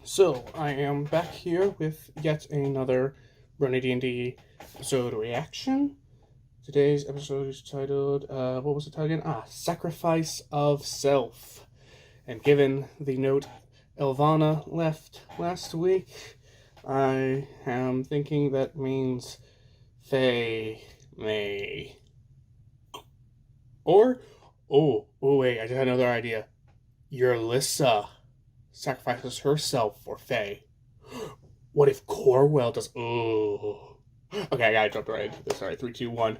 So, I am back here with yet another Brony D&D episode reaction. Today's episode is titled, what was the title again? Sacrifice of Self. And given the note Elvana left last week, I am thinking that means Faye May. Or, wait, I just had another idea. Lissa sacrifices herself for Faye. What if Corwell does? Oh. Okay, I gotta jump right into this. Alright, 3, 2, 1.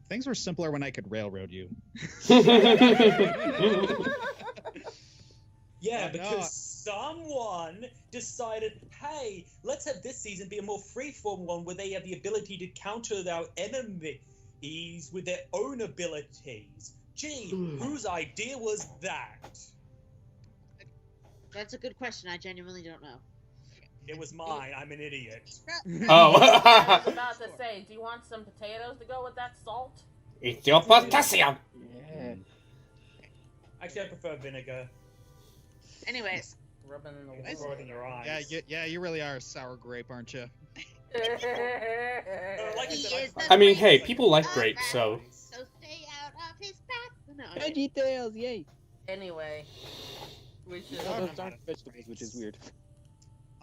Things were simpler when I could railroad you. Yeah, because someone decided, hey, let's have this season be a more freeform one where they have the ability to counter our enemies with their own abilities. Gee, whose idea was that? That's a good question. I genuinely don't know. It was mine. I'm an idiot. Oh. I was about to say, do you want some potatoes to go with that salt? Eat your potassium! Yeah. Actually, I prefer vinegar. Anyways. Rubbing in the Throw it in your eyes. Yeah, you really are a sour grape, aren't you? Like I said, I mean, hey, people like grapes, so. So stay out of his path. No, Veggie Tales, yay! Anyway, we should. Oh, those aren't vegetables, which is weird.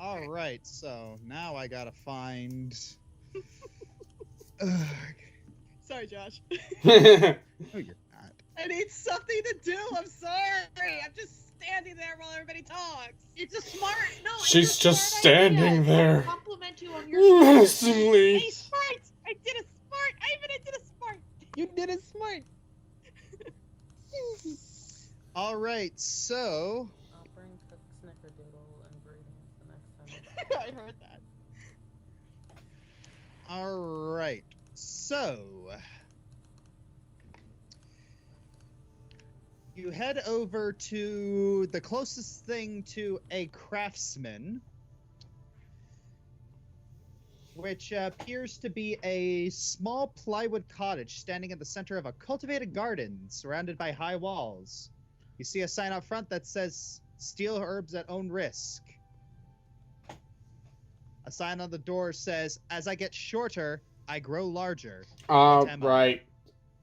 Alright, so now I gotta find... Sorry, Josh. No, you're not. I need something to do. I'm sorry. I'm just standing there while everybody talks. It's a smart. No, it's She's a just smart standing idea. there. I'll compliment you on your. Menacingly. Hey, smart! I did a smart. I even did a smart. You did it smart! Alright, so... I'll bring cooked snickerdoodle ingredients the next time. I heard that. Alright, so... You head over to the closest thing to a craftsman, which appears to be a small plywood cottage standing in the center of a cultivated garden surrounded by high walls. You see a sign out front that says, "Steal herbs at own risk." A sign on the door says, "As I get shorter, I grow larger." Right.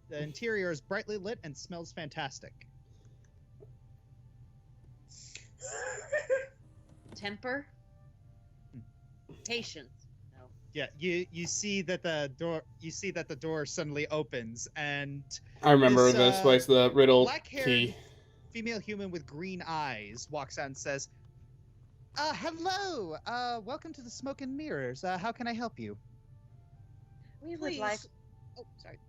The interior is brightly lit and smells fantastic. Temper. Patience. No. Yeah, you see that the door suddenly opens and I remember This, this place, the riddle black-haired key. female human with green eyes walks out and says, hello, welcome to the Smoke and Mirrors. How can I help you? We would Please. like. Oh, sorry.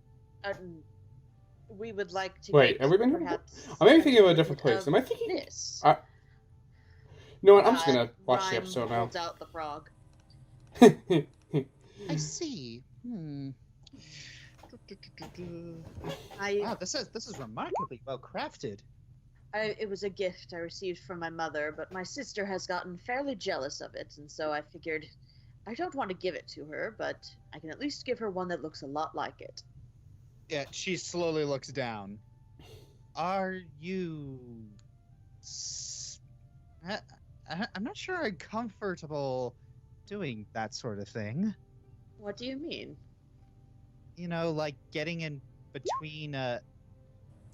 We would like to. Wait, get have we been here perhaps I may be thinking of a different of place. Am I thinking? This. You know what? I'm just gonna watch the Rhyme episode now. holds out the frog. I see. Wow, this is remarkably well crafted. It was a gift I received from my mother, but my sister has gotten fairly jealous of it, and so I figured I don't want to give it to her, but I can at least give her one that looks a lot like it. Yeah, she slowly looks down. Are you... I'm not sure I'm comfortable doing that sort of thing. What do you mean? You know, like getting in between,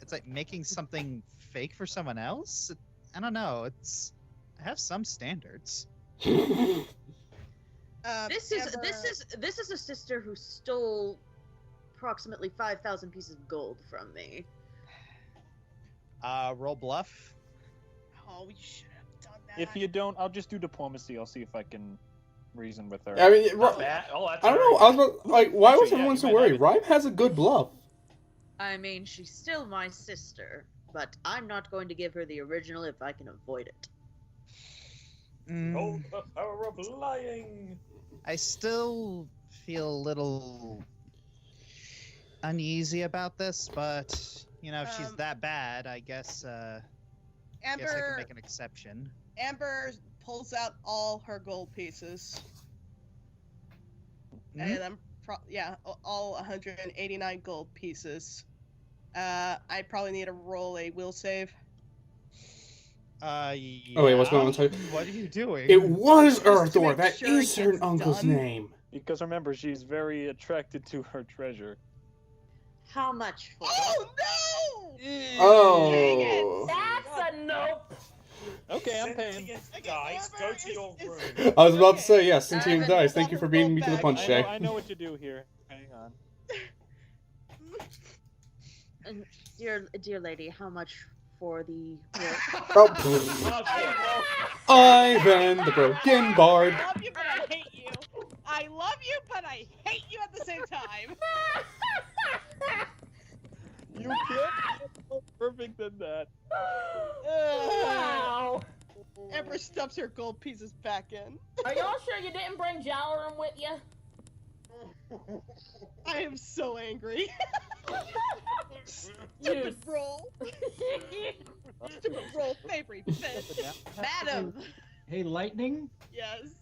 it's like making something fake for someone else? I don't know, I have some standards. This is a sister who stole approximately 5,000 pieces of gold from me. Roll bluff. Oh, we should have done that. If you don't, I'll just do diplomacy. I'll see if I can reason with her. I mean, Not bad. Oh, that's I don't know. I was about, like, why was Actually, yeah, everyone you so might worried? have it. Rhyme has a good bluff. I mean, she's still my sister, but I'm not going to give her the original if I can avoid it. Oh, the power of lying. I still feel a little uneasy about this, but you know, if she's that bad, I guess I can Amber make an exception. Amber pulls out all her gold pieces. Mhm. And all 189 gold pieces. I probably need to roll a will save. Yeah. Oh wait, what's going on? Sorry. What are you doing? It was Just to Earthor. make That sure is it her gets uncle's done. name. Because remember, she's very attracted to her treasure. How much for? Oh no! Oh. That's a nope. Okay, I'm paying. Sentient Okay, dice, go Amber to your is- room. I was about to say, Okay. yeah, sentient Ivan, dice. Thank you for beating me to the punch, I Shay. know what to do here. Hang on. And dear lady, how much for the work? Oh, Ivan, the broken bard. I love you, but I hate you. I love you, but I hate you at the same time. You can't get more perfect than that. Wow. Amber stuffs her gold pieces back in. Are y'all sure you didn't bring Jalarum with you? I am so angry. Stupid You roll. Stupid roll, favorite bitch. Madam! Hey, Lightning, Yes.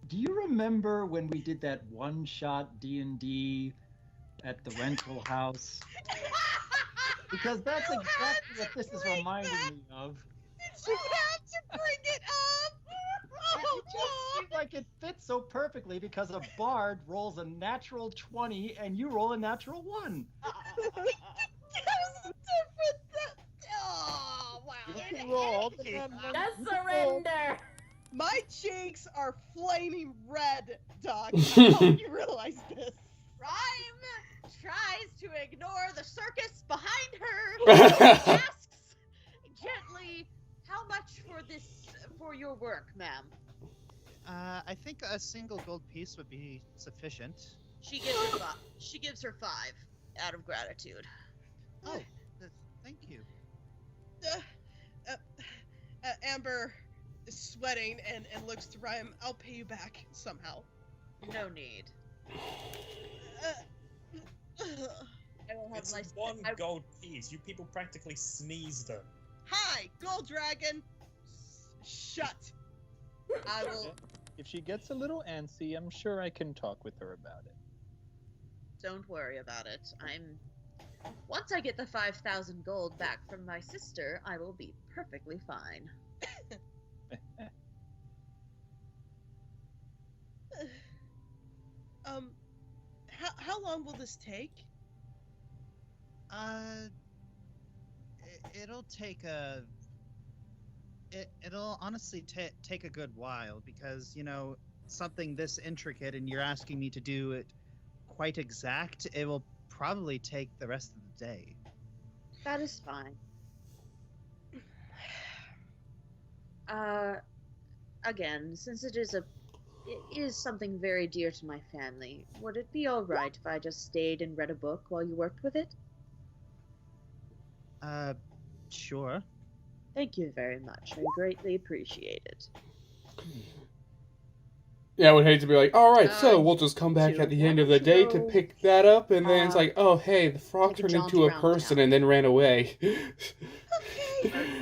do you remember when we did that one-shot D&D at the rental house? Because that's You exactly had what to this is bring reminding that. me of. Did you have to bring it up? It Oh, just seemed like it fits so perfectly because a bard rolls a natural 20 and you roll a natural 1. that was different. Oh, wow. You can roll. just surrender. My cheeks are flaming red, Doc. I hope you realize this. Rhyme tries to ignore the circus behind her. Asks gently, "How much for your work, ma'am?" I think a single gold piece would be sufficient. She gives her 5 out of gratitude. Oh, thank you. Amber is sweating and looks to Rhyme. I'll pay you back somehow. No need. I will have It's my one gold piece. You people practically sneeze them. Hi, Gold Dragon. Shut. I will. If she gets a little antsy, I'm sure I can talk with her about it. Don't worry about it. Once I get the 5,000 gold back from my sister, I will be perfectly fine. How long will this take? It'll take it'll honestly take a good while because, you know, something this intricate and you're asking me to do it quite exact, it will probably take the rest of the day. That is fine. Again, since it is something very dear to my family, would it be all right if I just stayed and read a book while you worked with it? Sure. Thank you very much. I greatly appreciate it. Yeah, I would hate to be like, alright, so we'll just come back to at the end of the day to pick that up, and then it's like, oh, hey, the frog take a turned jaunt into a around person town. and then ran away.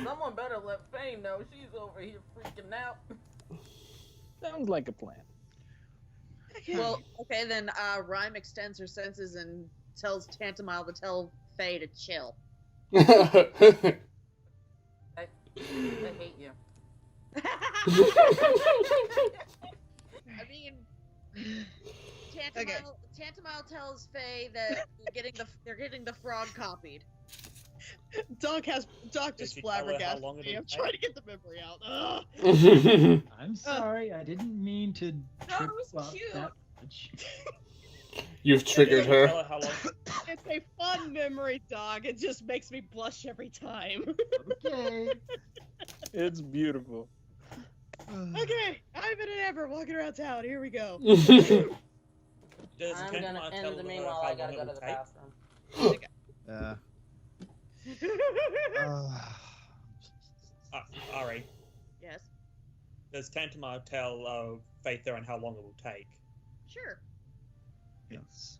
Someone better let Faye know she's over here freaking out. Sounds like a plan. Well, okay, then Rhyme extends her senses and tells Tantamile to tell Faye to chill. I hate you. I mean, Tantamile tells Faye that they're getting the frog copied. Doc Did just you tell her how flabbergasted long me. it'll I'm take? trying to get the memory out. Ugh. I'm sorry, I didn't mean to No, trip it was up cute. that much. You've triggered Did you her. tell her how long? It's a fun memory, Doc. It just makes me blush every time. Okay. It's beautiful. Okay, Ivan and Amber walking around town. Here we go. Does I'm Ken gonna not end tell the her meanwhile. how I gotta long go it to will the take? bathroom. Ari, Yes, does Tantamile tell Faith Theron how long it will take? sure. Yes.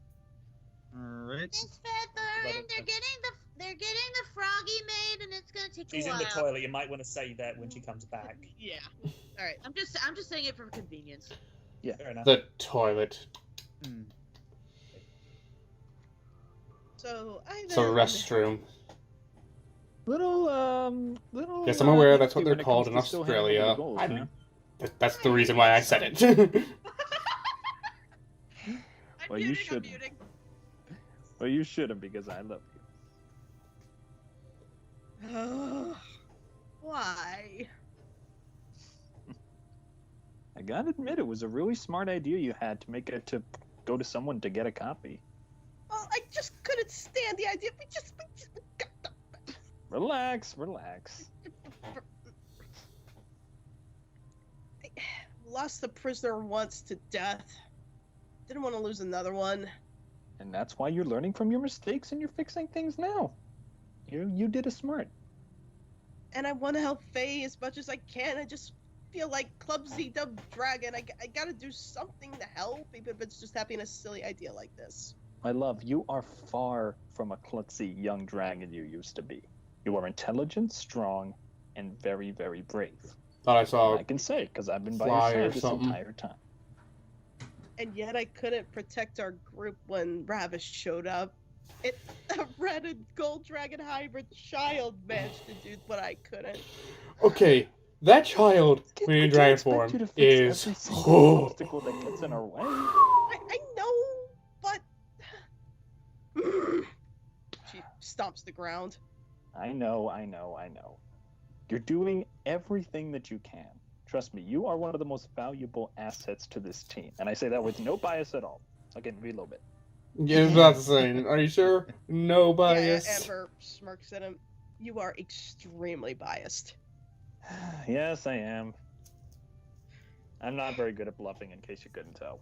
Alright. Miss Featherin, they're getting the froggy made, and it's gonna take She's a in while. the toilet. You might want to say that when she comes back. Yeah. All right. I'm just saying it for convenience. Yeah. Fair enough. The toilet. So I It's a then restroom. Little. Yes, I'm aware that's what nifty they're when it called comes in to still handling Australia. the goals, I huh? mean, that's the reason why I said it. Well, you shouldn't. Well, you shouldn't because I love you. Why? I gotta admit, it was a really smart idea you had to make it to go to someone to get a copy. Well, I just couldn't stand the idea. We just Relax. lost a prisoner once to death. Didn't want to lose another one. And that's why you're learning from your mistakes and you're fixing things now. You did it smart. And I want to help Faye as much as I can. I just feel like clumsy dumb dragon. I gotta do something to help, even if it's just having a silly idea like this. My love, you are far from a klutzy young dragon you used to be. You are intelligent, strong, and very, very brave. Thought I saw I can say, because I've been by your fly or side this something. entire time. And yet I couldn't protect our group when Ravish showed up. A red and gold dragon hybrid child managed to do what I couldn't. Okay, that child Could when in you dragon expect form you to fix is every single obstacle that gets in our way? I know, but... She stomps the ground. I know. You're doing everything that you can. Trust me, you are one of the most valuable assets to this team. And I say that with no bias at all. Okay, maybe a little bit. Yeah, it's about the same. Are you sure? No bias. Yeah, Amber smirks at him. You are extremely biased. Yes, I am. I'm not very good at bluffing, in case you couldn't tell.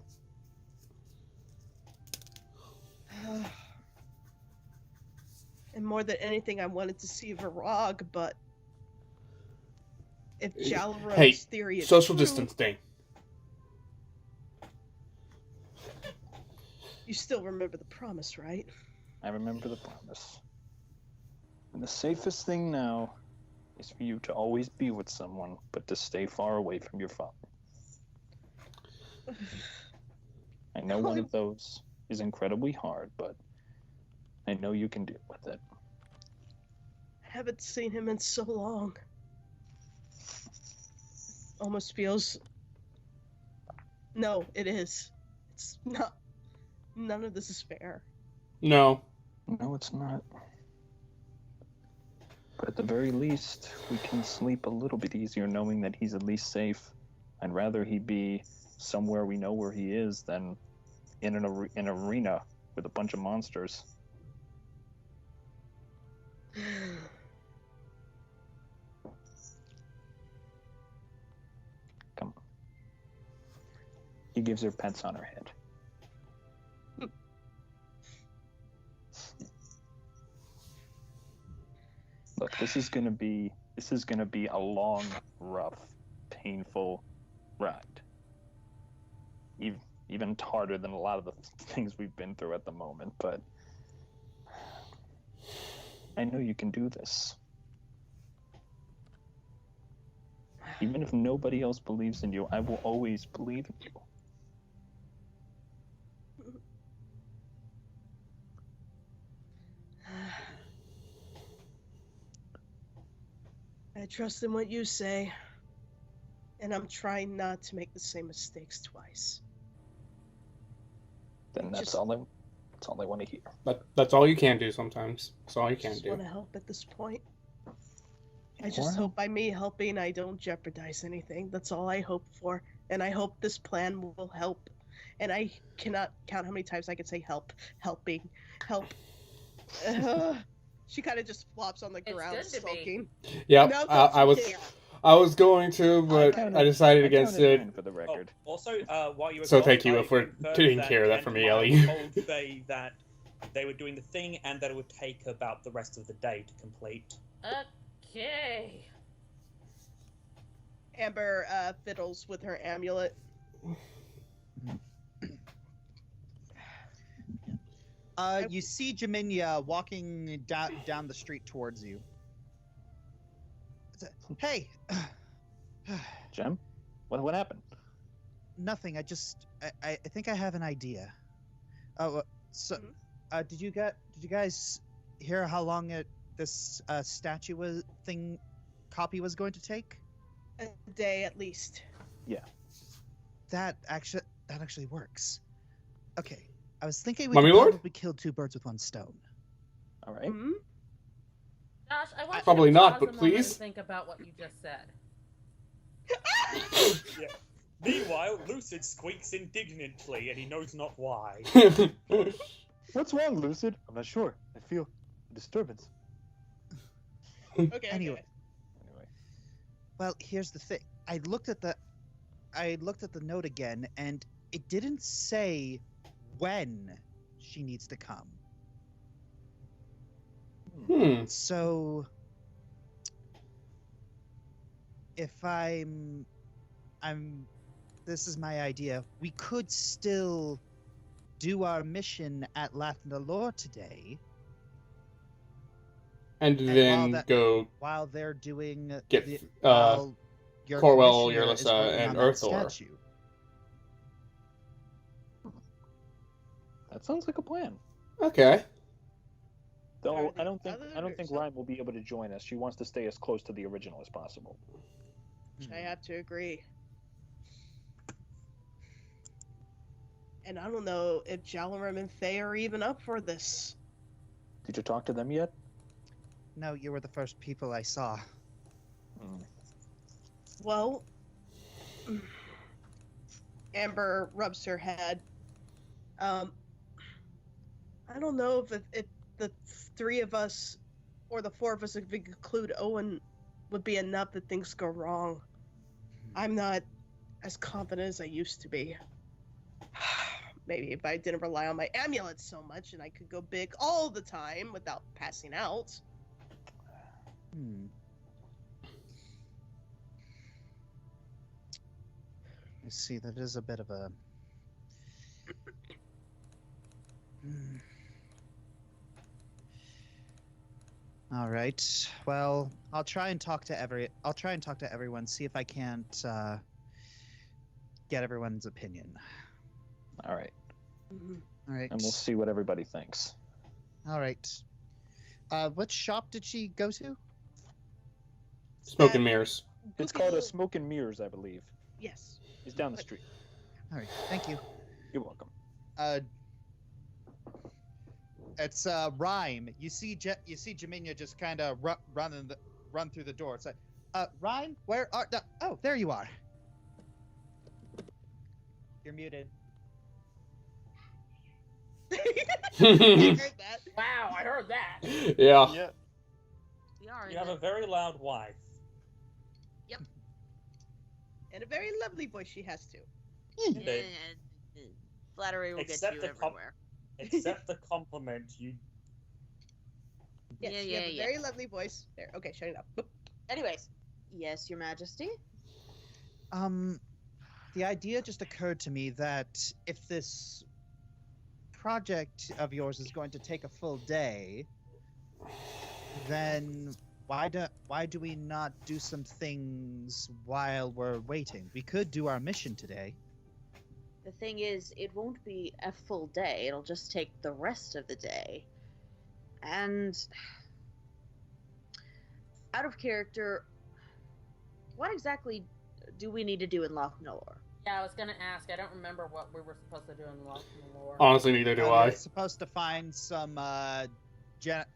And more than anything, I wanted to see Virag, but if Jalrum's Hey, theory is social true, distance thing. you still remember the promise, right? I remember the promise. And the safest thing now is for you to always be with someone, but to stay far away from your father. I know one of those is incredibly hard, but I know you can deal with it. I haven't seen him in so long. Almost feels... No, it is. It's not... None of this is fair. No. No, it's not. But at the very least, we can sleep a little bit easier knowing that he's at least safe. I'd rather he be somewhere we know where he is than in an arena with a bunch of monsters. Come on. He gives her pets on her head. Look, this is gonna be a long, rough, painful ride. Even harder than a lot of the things we've been through at the moment, but I know you can do this. Even if nobody else believes in you, I will always believe in you. I trust in what you say, and I'm trying not to make the same mistakes twice. Then that's Just- all I want to hear. That's all you can do sometimes. That's all you I can just do. want to help at this point. I Or just help. hope by me helping, I don't jeopardize anything. That's all I hope for, and I hope this plan will help. And I cannot count how many times I can say help, helping, help. She kind of just flops on the It's ground, good to be. sulking. Yep, No, I don't was you dare. I was going to, but I decided against counted it. mine for the Oh, record. also, while you were So gone, thank you I for confirmed taking care of that for me, Candy Ellie. told Faye that they were doing the thing and that it would take about the rest of the day to complete. Okay. Amber fiddles with her amulet. You see Jaminia walking down the street towards you. Hey, Jem, what happened? nothing. I think I have an idea. Oh, so, did you guys hear how long this statue copy was going to take? A day at least. Yeah. That actually works. Okay, I was thinking we Mummy could Lord? probably kill two birds with one stone. All right. Hmm? Josh, I want Probably you to not, pause but a moment please. and think about what you just said. Yeah. Meanwhile, Lucid squeaks indignantly, and he knows not why. What's wrong, Lucid? I'm not sure. I feel a disturbance. Okay. Anyway. Anyway. Well, here's the thing. I looked at the note again, and it didn't say when she needs to come. So, if this is my idea. We could still do our mission at Lathnalore today. And then go while they're doing get while your Corwell, commissioner is Yurlissa, working and on that Earthor. statue. That sounds like a plan. Okay. Though Are I the don't think others- Ryan will be able to join us. She wants to stay as close to the original as possible. I have to agree. And I don't know if Jalaram and Faye are even up for this. Did you talk to them yet? No, you were the first people I saw. Well, Amber rubs her head. I don't know if the three of us or the four of us, if we include Owen, would be enough that things go wrong. I'm not as confident as I used to be. Maybe if I didn't rely on my amulet so much and I could go big all the time without passing out. You see, that is a bit of a. All right. Well, I'll try and talk to everyone. See if I can't get everyone's opinion. All right. All right. And we'll see what everybody thinks. All right. What shop did she go to? Smoke and mirrors. It's called a Smoke and Mirrors, I believe. Yes. It's down the street. All right. Thank you. You're welcome. It's Rhyme. You see Jaminia just kind of run through the door. It's like, Rhyme, where are? Oh, there you are. You're muted. I heard that. Wow, I heard that. Yeah. Yeah. You have a very loud wife. And a very lovely voice she has too. They- Flattery will Except get you the everywhere. Accept the compliment. You Yes, Yeah, you have yeah, a yeah. very lovely voice. There. Okay, shut it up. Anyways, yes, Your Majesty. The idea just occurred to me that if this project of yours is going to take a full day, then why do we not do some things while we're waiting? We could do our mission today. The thing is, it won't be a full day. It'll just take the rest of the day. And out of character, what exactly do we need to do in Lathnalore? Yeah, I was gonna ask. I don't remember what we were supposed to do in Lost Lore. Honestly, neither do I. We're supposed to find some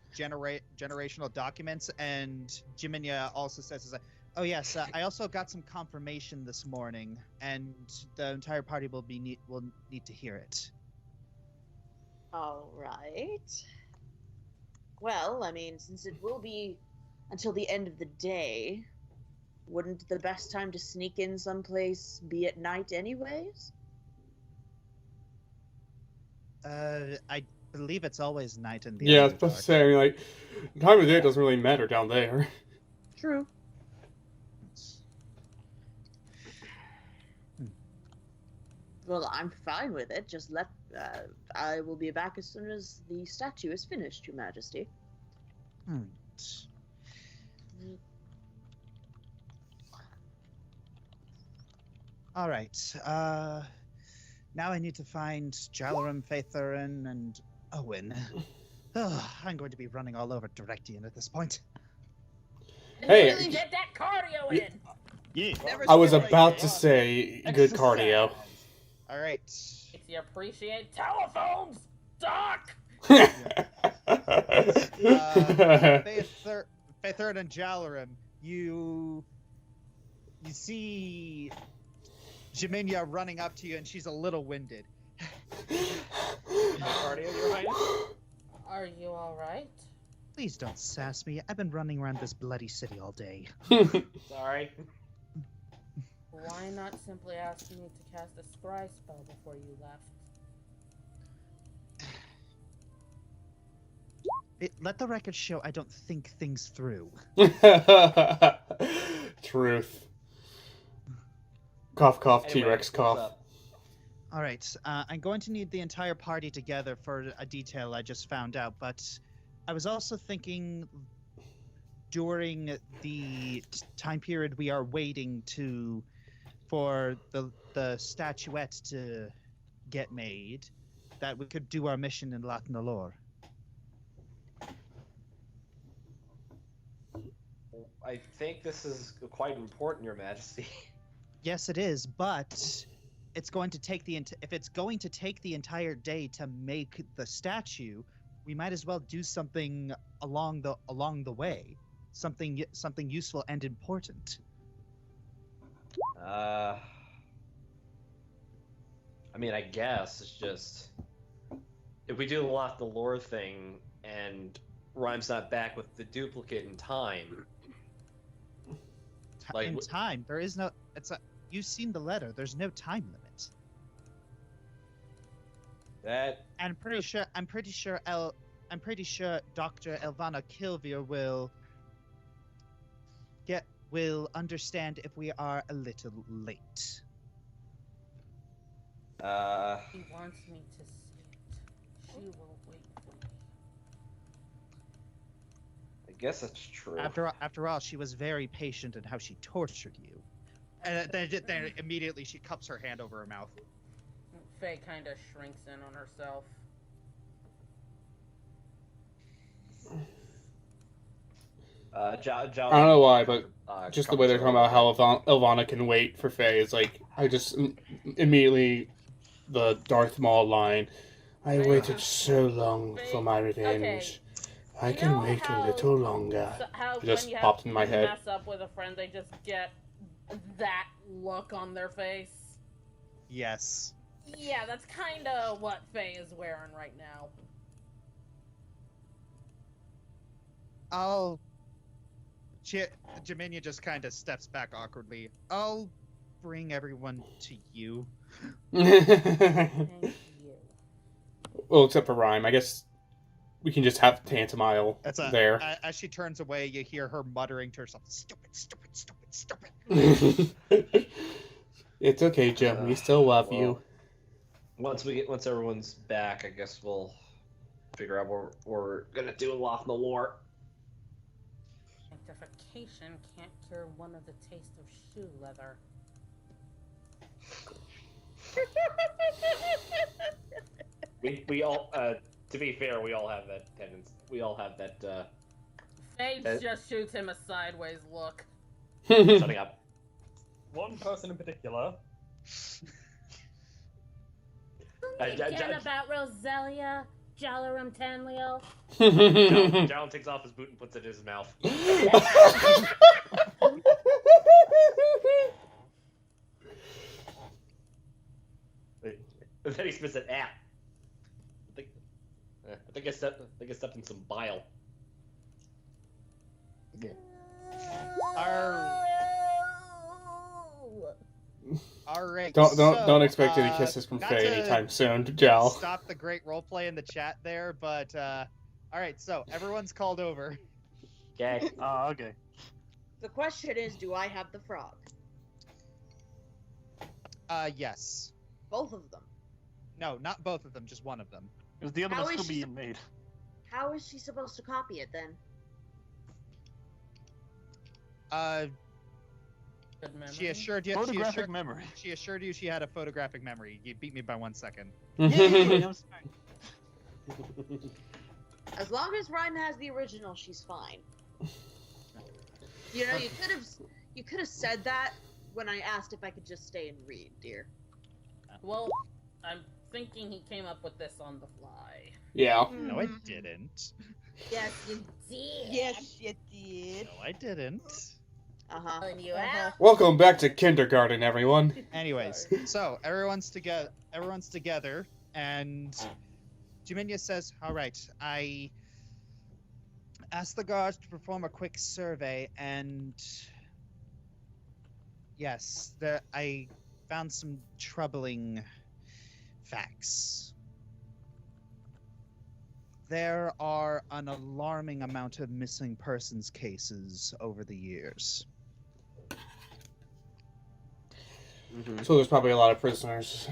generational documents, and Jiminia also says, "Oh yes, I also got some confirmation this morning, and the entire party will need to hear it." All right. Well, I mean, since it will be until the end of the day, wouldn't the best time to sneak in someplace be at night anyways? I believe it's always night in the Yeah, I was supposed to say, I mean, like, time of day doesn't really matter down there. True. Well, I'm fine with it. Just let. I will be back as soon as the statue is finished, Your Majesty. Hmm. All right. Now I need to find Jalaram, Faithurin, and Owen. I'm going to be running all over Directian at this point. Hey, Really get that cardio in. Yeah. Never I was skip a about day. to say good cardio. All right. If you appreciate telephones, Doc. Faithurin and Jalaram, you see Jaminia running up to you, and she's a little winded. Cardio, Your Highness? Are you all right? Please don't sass me. I've been running around this bloody city all day. Sorry. Why not simply ask me to cast a scry spell before you left? Let the record show I don't think things through. Truth. Cough, cough, Anyway, T-Rex what's cough. up? All right, I'm going to need the entire party together for a detail I just found out, but I was also thinking during the time period we are waiting for the statuette to get made, that we could do our mission in Latnalor. I think this is quite important, Your Majesty. Yes, it is, but it's going to take if it's going to take the entire day to make the statue, we might as well do something along the way, something useful and important. I mean, I guess it's just if we do the Lock the Lore thing and Rhyme's not back with the duplicate in time. Like, in time, there is no. You've seen the letter. There's no time limit. that And I'm pretty sure Dr. Elvana Kilvier will understand if we are a little late. She wants me to see it. She will wait for me. I guess that's true. After all, she was very patient in how she tortured you. And then immediately she cups her hand over her mouth. Faye kind of shrinks in on herself. I don't know why, but just the way they're talking about how Elvana can wait for Faye is like, I just immediately, the Darth Maul line, I waited so long for my revenge. I You can know wait a how- little longer. How It just when you popped in my have head. mess up with a friend, they just get that look on their face. Yes. Yeah, that's kind of what Faye is wearing right now. Jaminia just kind of steps back awkwardly. I'll bring everyone to you. Thank you. Well, except for Rhyme. I guess we can just have Tantamile there. As she turns away, you hear her muttering to herself, "Stupid, stupid, stupid, stupid." It's okay, Jim. We still love you. Once everyone's back, I guess we'll figure out what we're gonna do in Lock the Lore. Sanctification can't cure one of the taste of shoe leather. We all, to be fair, we all have that tendency. We all have that. Faye just shoots him a sideways look. Shutting up. One person in particular. Forget about Roselia, Jalaram Tanlio. John takes off his boot and puts it in his mouth. And then he spits it out. I think I stepped in some bile. All right. Don't expect any kisses from not Faye to anytime soon, Jal. Stop the great roleplay in the chat there, but all right. So everyone's called over. Okay. Oh, okay. The question is, do I have the frog? Yes. Both of them. No, not both of them, just one of them. Because the other How one's is still she being made. How is she supposed to copy it then? Good memory. She assured you. Photographic memory. She assured you she had a photographic memory. You beat me by 1 second. Yay! I'm sorry. As long as Rhyme has the original, she's fine. You know, you could have said that when I asked if I could just stay and read, dear. Well, I'm thinking he came up with this on the fly. Yeah. No, I didn't. Yes, you did. Yes, you did. No, I didn't. Uh-huh. When you Uh-huh. ask, Welcome back to kindergarten, everyone. Anyways, so everyone's together, and Jaminia says, "All right, I asked the guards to perform a quick survey, and yes, I found some troubling facts. There are an alarming amount of missing persons cases over the years." So there's probably a lot of prisoners.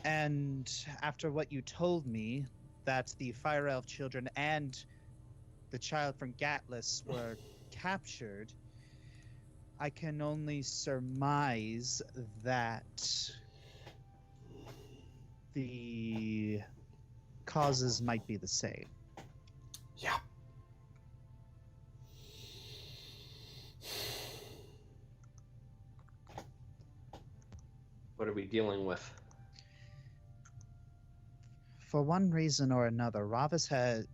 And after what you told me, that the Fire Elf children and the child from Gatlas were captured, I can only surmise that the causes might be the same. Yeah. What are we dealing with? For one reason or another, Ravas has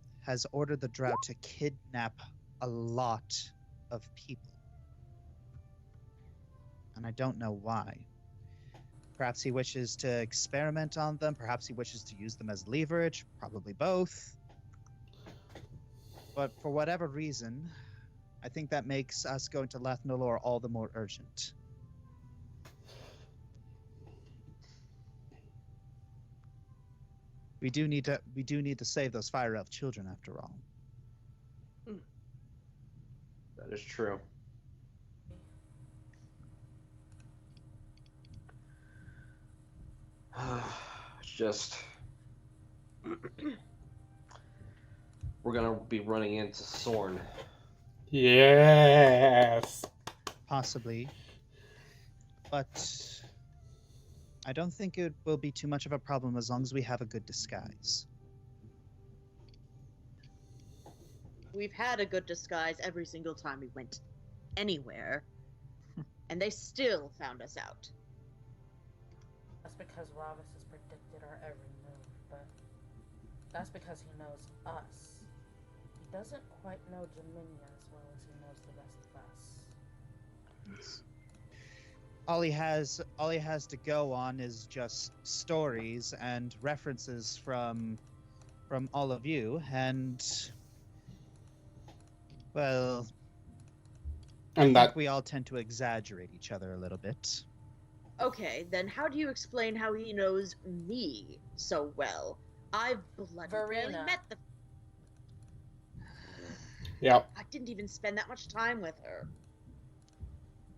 ordered the Drought to kidnap a lot of people. And I don't know why. Perhaps he wishes to experiment on them, perhaps he wishes to use them as leverage, probably both. But for whatever reason, I think that makes us going to Lathnalor all the more urgent. We do need to save those Fire Elf children after all. That is true. It's just we're gonna be running into Sorn. Yes. Possibly. But I don't think it will be too much of a problem as long as we have a good disguise. We've had a good disguise every single time we went anywhere, and they still found us out. that's because Ravas has predicted our every move, but that's because he knows us. He doesn't quite know Jaminia as well as he knows the rest of us. All he has to go on is just stories and references from all of you, and well, And I think that we all tend to exaggerate each other a little bit. Okay, then how do you explain how he knows me so well? I've bloody barely Verena. met the... yeah. I didn't even spend that much time with her.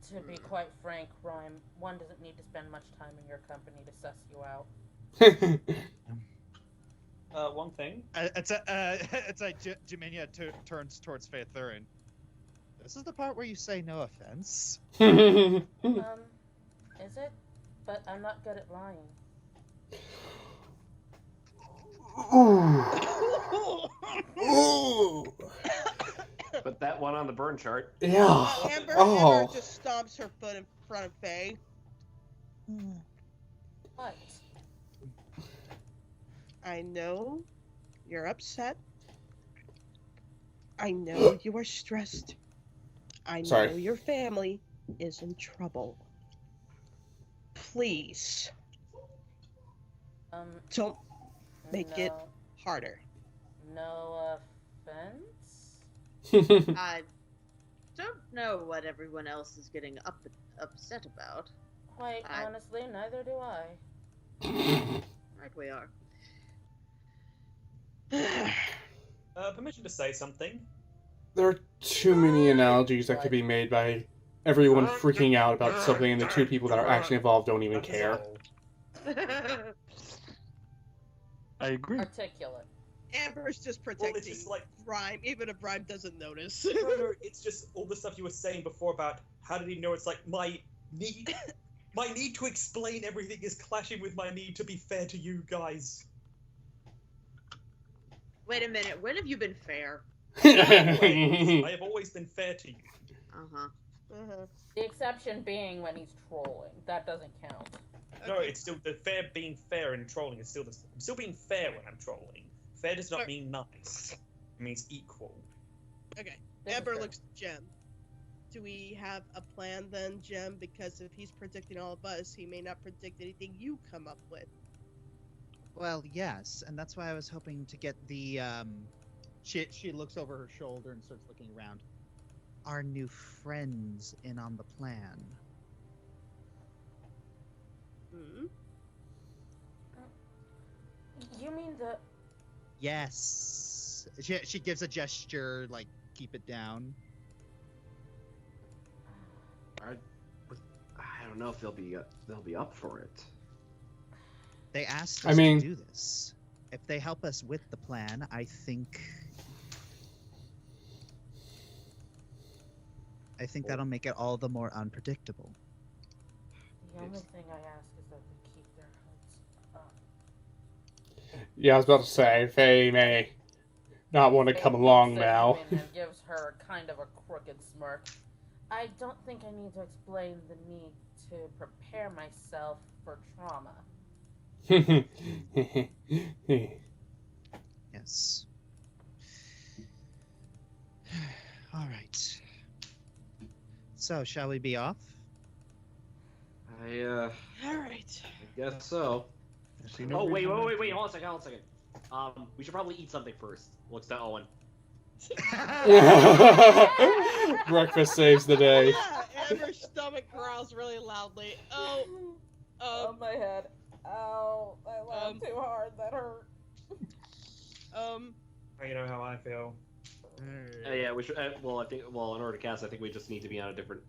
To be quite frank, Rhyme, one doesn't need to spend much time in your company to suss you out. One thing. It's like Jaminia turns towards Faith Thurin. This is the part where you say no offense. Is it? But I'm not good at lying. Ooh. Put that one on the burn chart. Yeah. Amber Oh. just stomps her foot in front of Faye. What? I know you're upset. I know you are stressed. I know Sorry. your family is in trouble. Please, don't make it no, harder. No offense? I don't know what everyone else is getting upset about. Quite honestly, neither do I. Right we are. Permission to say something. There are too many analogies that could be made by everyone freaking out about something and the two people that are actually involved don't even care. I agree. Articulate. Amber's just Well, protecting it's just like Rhyme, even if Rhyme doesn't notice. no, it's just all the stuff you were saying before about how did he know? It's like my need to explain everything is clashing with my need to be fair to you guys. Wait a minute. When have you been fair? I have always been fair to you. Uh-huh. The exception being when he's trolling. That doesn't count. No, it's still the fair. Being fair and trolling is still the. I'm still being fair when I'm trolling. Fair does not mean nice. It means equal. Okay. This is Amber fair. looks at Jem. Do we have a plan then, Jem? Because if he's predicting all of us, he may not predict anything you come up with. Well, yes, and that's why I was hoping to get the She looks over her shoulder and starts looking around. Our new friends in on the plan. Hmm? You mean the... Yes. She gives a gesture, like, keep it down. I don't know if they'll be up for it. They asked I us mean- to do this. If they help us with the plan, I think that'll make it all the more unpredictable. The only thing I ask is that they keep their heads up. Yeah, I was about to say, they may not want to come along now. And gives her kind of a crooked smirk. I don't think I need to explain the need to prepare myself for trauma. Yes. All right. So, shall we be off? I All right. guess so. I see no Oh wait, reason wait, not wait, to. hold on a second. We should probably eat something first. Looks to Owen. Breakfast saves the day. Yeah, Amber's stomach growls really loudly. Oh, my head. Ow. I laughed too hard. That hurt. You know how I feel. Yeah, we should. Well, I think. Well, in order to cast, I think we just need to be on a different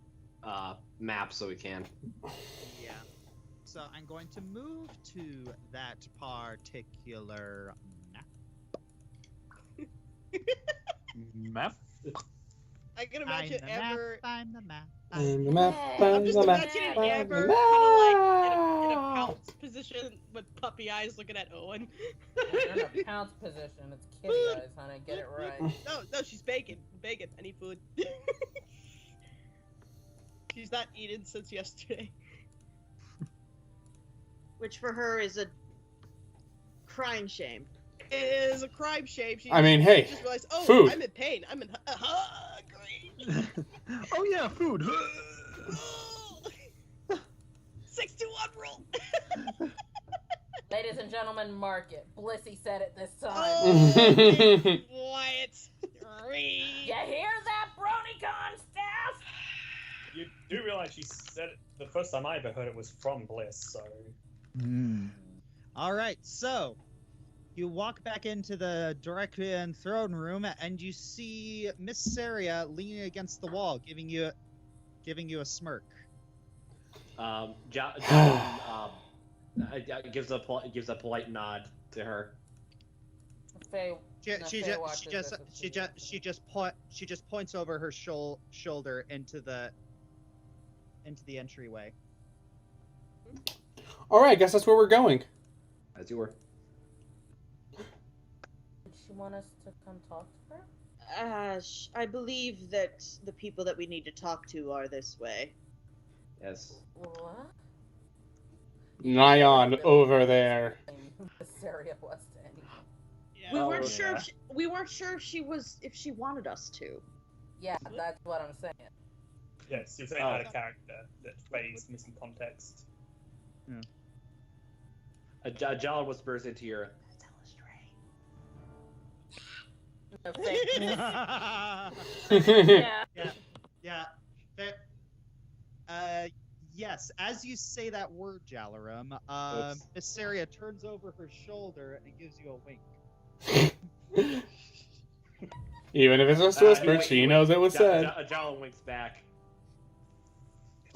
map so we can. Yeah. So I'm going to move to that particular map. Map? I can imagine I'm the Amber. map. I'm the map. I'm the map, I'm just the map, imagining I'm the Amber map. kind of like in a pounce position with puppy eyes looking at Owen. You're in a pounce position. It's kitty eyes, honey. Get it right. No, she's bacon. Bacon. I need food. She's not eaten since yesterday. Which for her is a crying shame. It is a crime shame. She I mean, hey, just realized, oh, food. I'm in pain. I'm in hungry. Oh yeah, food. 6 to 1 rule. Ladies and gentlemen, mark it. Blissy said it this time. Oh, quiet. You hear that, BronyCon staff? You do realize she said it the first time I ever heard it was from Bliss, so. All right, so you walk back into the Drakian throne room, and you see Miss Saria leaning against the wall, giving you a smirk. Gives a polite nod to her. Faye, She just points over her shoulder into the entryway. All right, I guess that's where we're going. As you were. Did she want us to come talk to her? I believe that the people that we need to talk to are this way. Yes. What? Nyan over there. Syria was to anyone. Yeah. We Oh, weren't yeah. sure. We weren't sure if she wanted us to. Yeah, that's what I'm saying. Yes, you're saying out of character, that Faye's missing context. Jala whispers into your. No, Faye. Yeah. Yes, as you say that word, Jalarum, Miss Saria turns over her shoulder and gives you a wink. Even if it's just a whisper, she knows it was said. Jala winks back.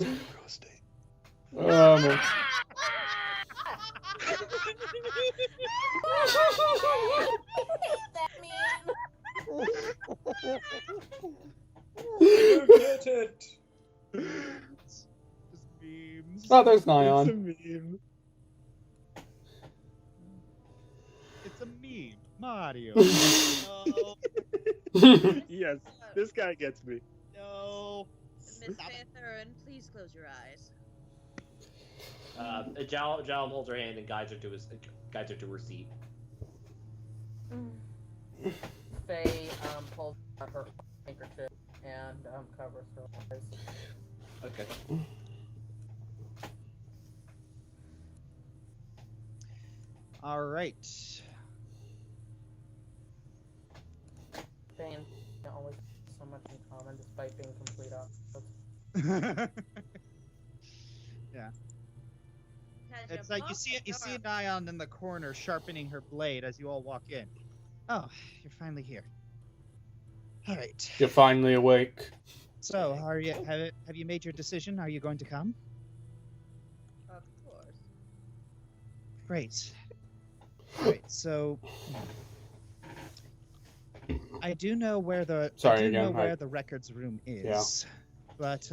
Man. That mean. I don't get it. Just memes. Oh, there's It's a Nyan. meme. It's a meme. Mario. No. Yes, this guy gets me. No. Miss Fairthurn, please close your eyes. Jalum holds her hand and guides her to her seat. Faye pulls out her handkerchief and covers her eyes. Okay. All right. Faye and always have so much in common despite being complete opposites. It's like you see Nyan in the corner sharpening her blade as you all walk in. Oh, you're finally here. All right. You're finally awake. So, have you made your decision? Are you going to come? Of course. Great. Great. So, I do know where the the records room is. But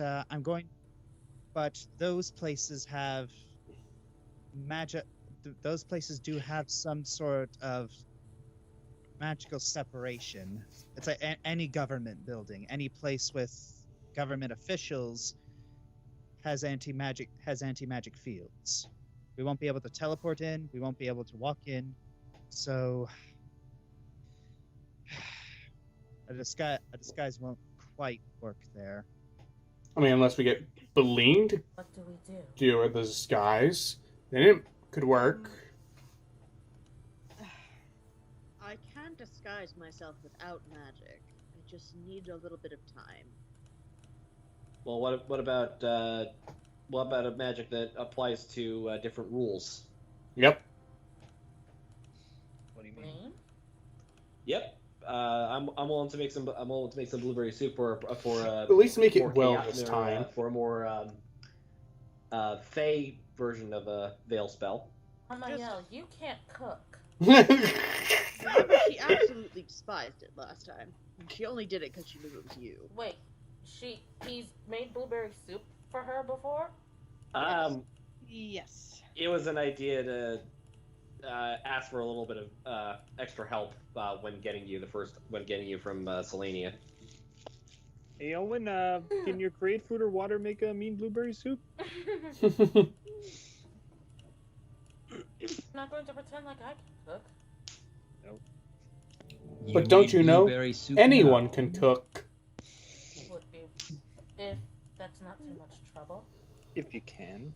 but those places have magic. Those places do have some sort of magical separation. It's like any government building, any place with government officials has anti-magic fields. We won't be able to teleport in. We won't be able to walk in. So a disguise won't quite work there. I mean, unless we get Beline to What do we do? do the disguise, then it could work. I can disguise myself without magic. I just need a little bit of time. Well, what about a magic that applies to different rules? Yep. What do you mean? Me? Yep. I'm willing to make some blueberry soup for At least make it more well chaos- this more, time. for a more Fey version of a veil spell. Amael, you can't cook. She absolutely despised it last time. She only did it because she knew it was you. Wait, he's made blueberry soup for her before? Yes. It was an idea to ask for a little bit of extra help when getting you from Selenia. Hey, Owen, can your create food or water make a mean blueberry soup? I'm not going to pretend like I can cook. But don't you know, blueberry soup anyone now. can cook. Would be if that's not too much trouble. If you can.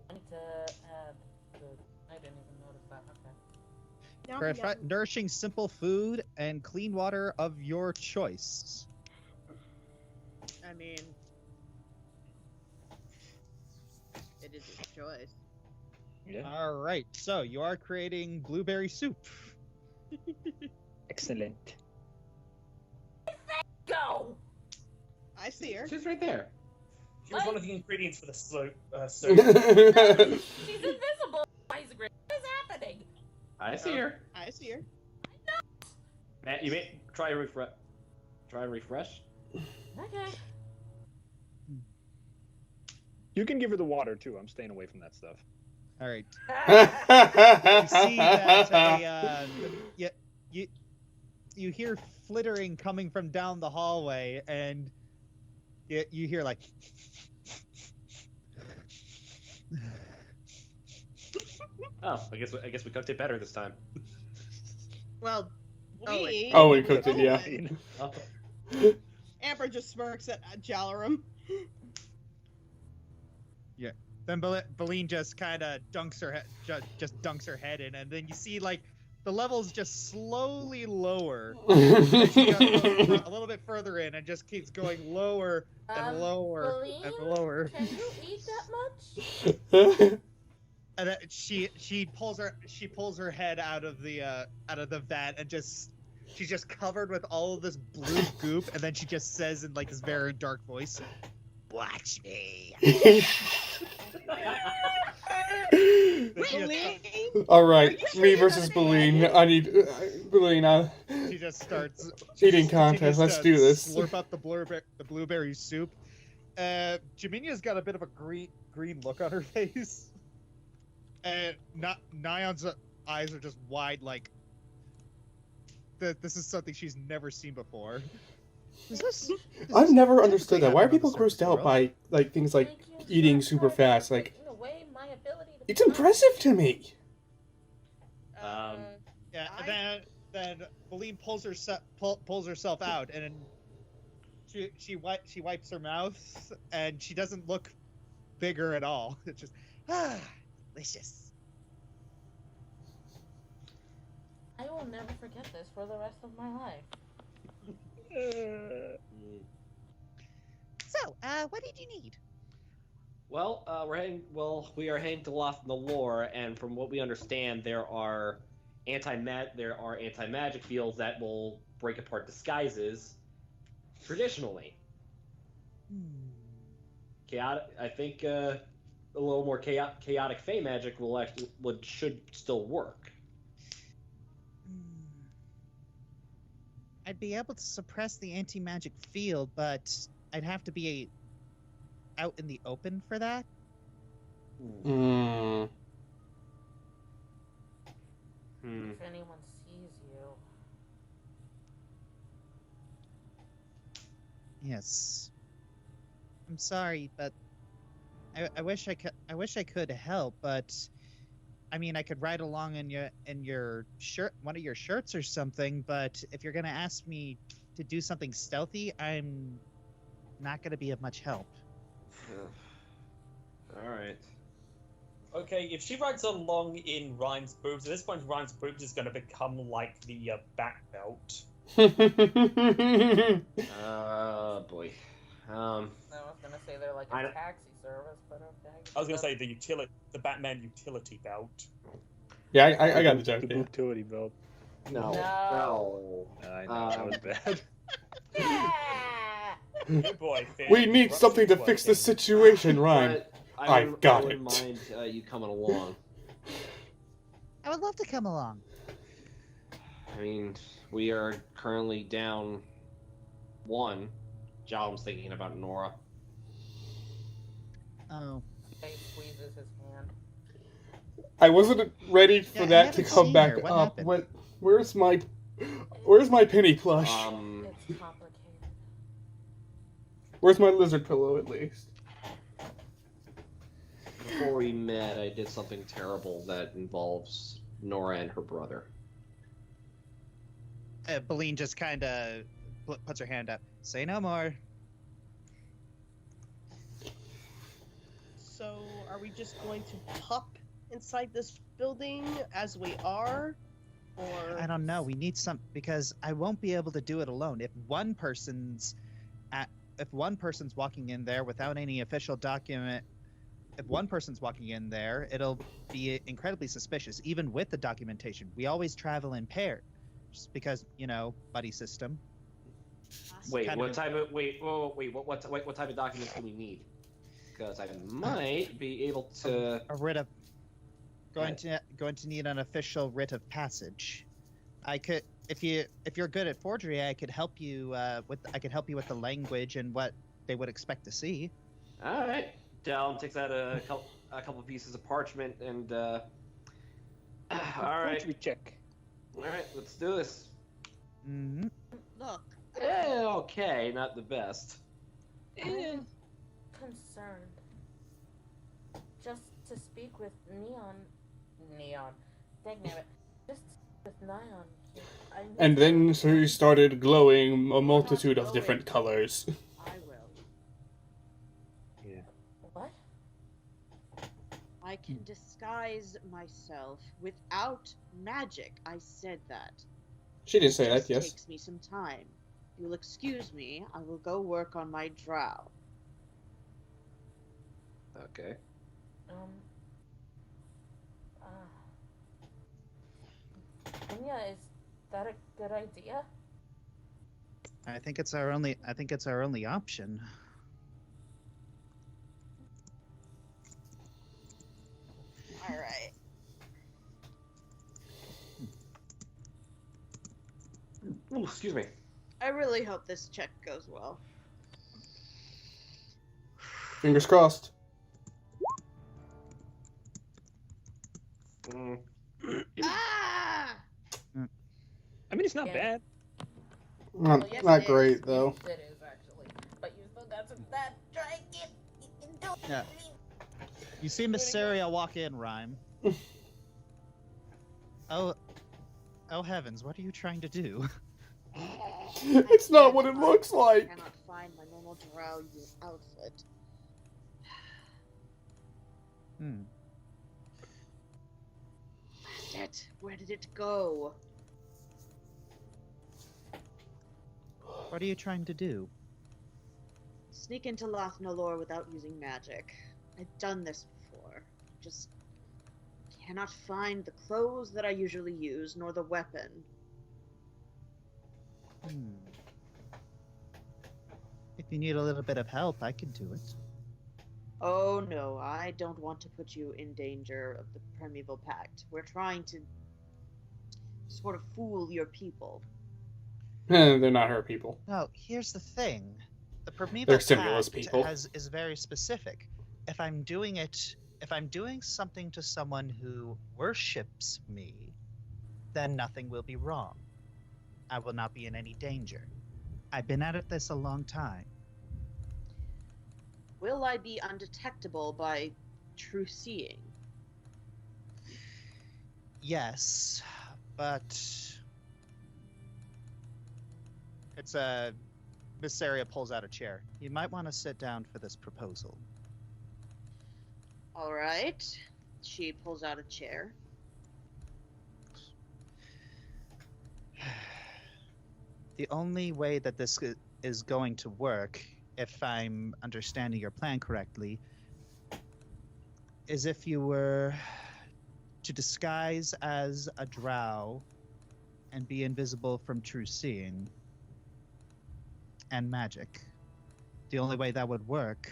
I need to add food. I didn't even notice that. Okay. Nourishing simple food and clean water of your choice. I mean, it is his choice. Yeah. All right. So you are creating blueberry soup. Excellent. Go! I see her. She's right there. She was one of the ingredients for the soup. She's invisible. What is happening? I see her. I see her. Matt, you may try and refresh. Try and refresh. Okay. You can give her the water too. I'm staying away from that stuff. All right. You see that you hear flittering coming from down the hallway, and you hear like. Oh, I guess we cooked it better this time. Well, we. Oh, we cooked it, yeah. Oh. Amber just smirks at Jalarum. Then Beline just kind of dunks her head in, and then you see like the levels just slowly lower. Then she goes a little bit further in and just keeps going lower and lower and Beline, lower. can you eat that much? And then she pulls her head out of the vat and she's just covered with all of this blue goop, and then she just says in like this very dark voice, "Watch me." All right, me versus Beline. I need Beline. She just starts Eating contest. Let's do this. Slurp up the blueberry soup. Jaminia's got a bit of a green look on her face, and Nion's eyes are just wide, like this is something she's never seen before. I've never understood that. Why are people grossed out by like things like eating super fast? Like, it's impressive to me. Yeah, and then Beline pulls herself out, and then she wipes her mouth, and she doesn't look bigger at all. It's just delicious. I will never forget this for the rest of my life. So, what did you need? Well, we are heading to Lost in the Lore, and from what we understand, there are anti-magic fields that will break apart disguises traditionally. Chaotic. I think a little more chaotic fey magic should still work. I'd be able to suppress the anti-magic field, but I'd have to be out in the open for that. If anyone sees you. Yes. I'm sorry, but I wish I could help, but I mean, I could ride along in your shirt, one of your shirts or something, but if you're gonna ask me to do something stealthy, I'm not gonna be of much help. All right. Okay, if she rides along in Ryan's boobs, at this point Ryan's boobs is going to become like the back belt. Boy. I was gonna say they're like a taxi service, but okay. I was going to say the Batman utility belt. Yeah, I got the joke. The utility belt. No. I know, that was bad. Good boy, Finn. We need something to fix the situation, Ryan. I've got it. I wouldn't mind you coming along. I would love to come along. I mean, we are currently down one. John's thinking about Nora. Oh. He squeezes his hand. I wasn't ready for that to come back her. What up. happened? Where's my penny plush? It's complicated. Where's my lizard pillow, at least? Before we met, I did something terrible that involves Nora and her brother. Beline just kind of puts her hand up. Say no more. So, are we just going to pop inside this building as we are? Or I don't know. We need some, because I won't be able to do it alone. If one person's walking in there without any official document, if one person's walking in there, it'll be incredibly suspicious, even with the documentation. We always travel in pairs, just because, buddy system. Wait, what type of what type of documents do we need? Because I might be able to A writ of going to need an official writ of passage. I could, if you're good at forgery, I could help you with the language and what they would expect to see. All right. Dallin takes out a couple pieces of parchment and all right. Forgery check. All right, let's do this. Mm-hmm. Look. Okay, not the best. I'm concerned. Just to speak with Neon. Dangnabbit. Just with Neon. And then she started glowing a multitude of different colors. I will. Yeah. What? I can disguise myself without magic. I said that. She did say It that, just yes. takes me some time. You'll excuse me. I will go work on my drow. Okay. Anya, is that a good idea? I think it's our only option. All right. Ooh, excuse me. I really hope this check goes well. Fingers crossed. Mm. Ah! I mean, it's not Yeah. bad. Not, Well, yes, not it great, is. though. Yes, it is, actually. But you still got some that dragon. Yeah. You see Mysteria walk in, Rhyme. Oh heavens! What are you trying to do? It's not what it looks I like. cannot find my normal drow outfit. That's it. Where did it go? What are you trying to do? Sneak into Lathnalor without using magic. I've done this before. Just cannot find the clothes that I usually use, nor the weapon. If you need a little bit of help, I can do it. Oh no, I don't want to put you in danger of the Primeval Pact. We're trying to sort of fool your people. They're not her people. No, here's the thing. The Primeval They're Simulus Pact people. is very specific. If I'm doing something to someone who worships me, then nothing will be wrong. I will not be in any danger. I've been at this a long time. Will I be undetectable by true seeing? Yes, but it's a Mysteria pulls out a chair. You might want to sit down for this proposal. All right. She pulls out a chair. The only way that this is going to work, if I'm understanding your plan correctly, is if you were to disguise as a drow and be invisible from true seeing and magic. The only way that would work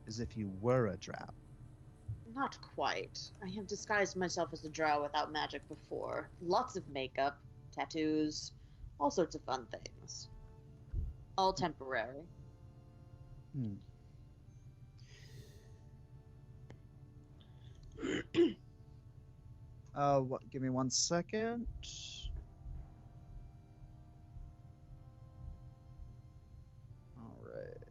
is if you were a drow. Not quite. I have disguised myself as a drow without magic before. Lots of makeup, tattoos, all sorts of fun things. All temporary. Give me 1 second. All right.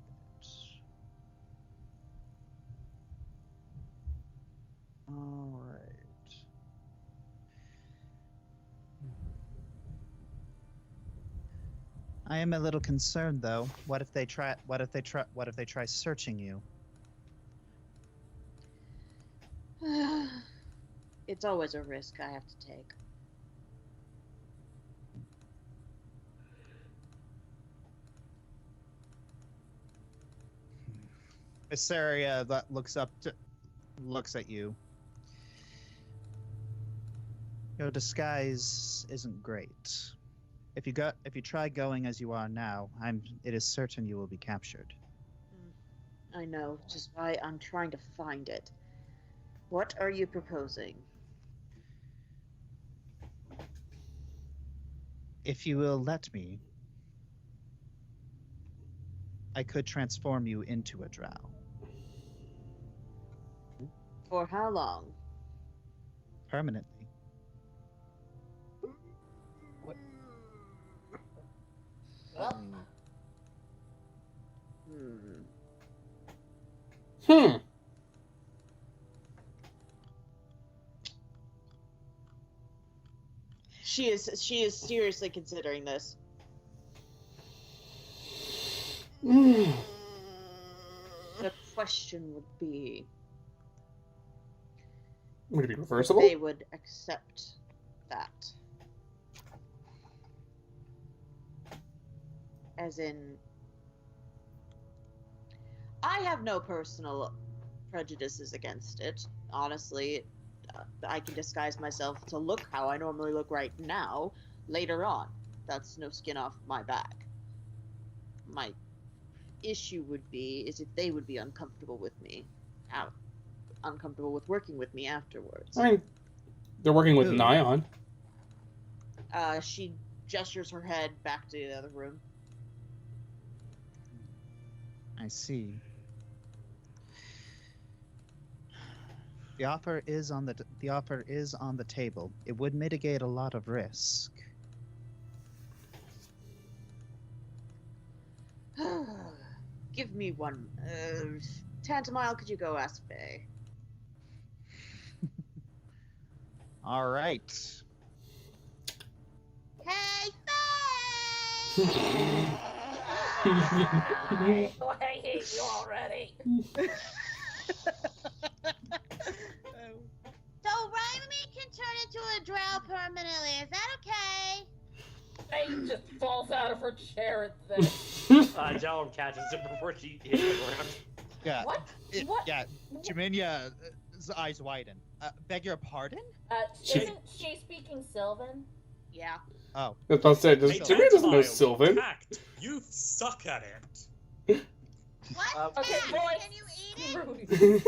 All right. I am a little concerned, though. What if they try searching you? It's always a risk I have to take. Mysteria that looks at you. Your disguise isn't great. If you try going as you are now, it is certain you will be captured. I know, which is why I'm trying to find it. What are you proposing? If you will let me, I could transform you into a drow. For how long? Permanently. Well, She is seriously considering this. The question would be, Would it be reversible? they would accept that. As in, I have no personal prejudices against it. Honestly, I can disguise myself to look how I normally look right now later on. That's no skin off my back. My issue would be is if they would be uncomfortable with me, uncomfortable with working with me afterwards. I mean, they're working with Who? Nyan. She gestures her head back to the other room. I see. The offer is on the table. It would mitigate a lot of risk. Give me one. Tantamile, could you go ask Faye? All right. Hey, Faye! I hate you already. So Raimi can turn into a drow permanently. Is that okay? Faye just falls out of her chair at this. Jalum catches it before she hits the ground. Yeah. What? What? Yeah. Jaminia's eyes widen. Beg your pardon? Isn't she speaking Sylvan? Yeah. Oh. That's what I said. Hey, Jimmy doesn't know Tantamile, Sylvan. tact. You suck at it. What? Okay, Faye, boys. can you eat it? Rudy.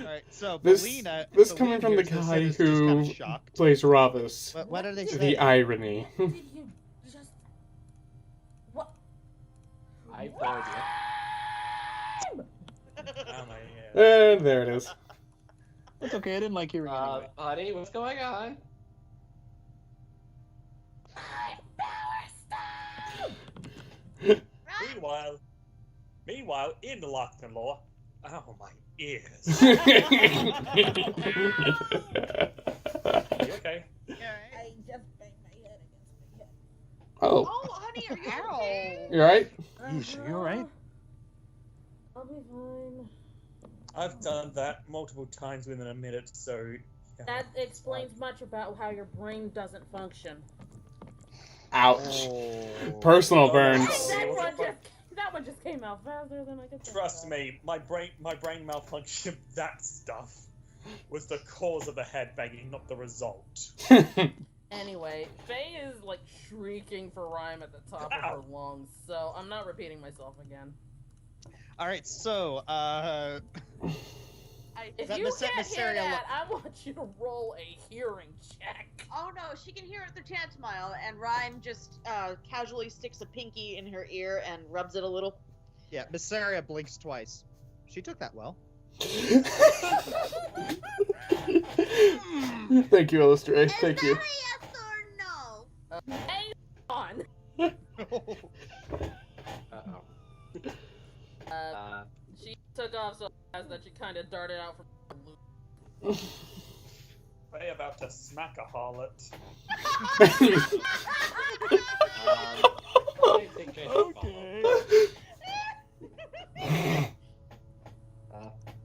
All right. So This Belina, coming from the hears this guy and is just kinda who shocked. plays Ravus. What are they saying? The irony. Did you just... What? I have no idea. Oh my god. And there it is. It's okay. I didn't like hearing anyway. Honey, what's going on? Meanwhile, in the Lochner Law, oh my ears. Oh, You okay? I just banged my head against my head. Oh, honey, are you okay? you alright? Yeesh, you alright? I'll be fine. I've done that multiple times within a minute, so. Yeah, That it's explains fine. much about how your brain doesn't function. Ouch. Oh. Personal Oh, burns. That one just came out faster than I could think Trust of. me, my brain malfunction. That stuff was the cause of the head banging, not the result. Anyway, Faye is like shrieking for rhyme at the top of her lungs, so I'm not repeating myself again. All right. So, If That you Miss- can't Miss hear Ariel- that, I want you to roll a hearing check. Oh no, she can hear it through Tantamile, and Rhyme just casually sticks a pinky in her ear and rubs it a little. yeah, Missaria blinks twice. She took that well. Thank you, Illustrator. Is Thank that you. a yes or no? Hang on. Uh-oh. She took off so fast that she kind of darted out from the loop. They about to smack a harlot. I think I should follow.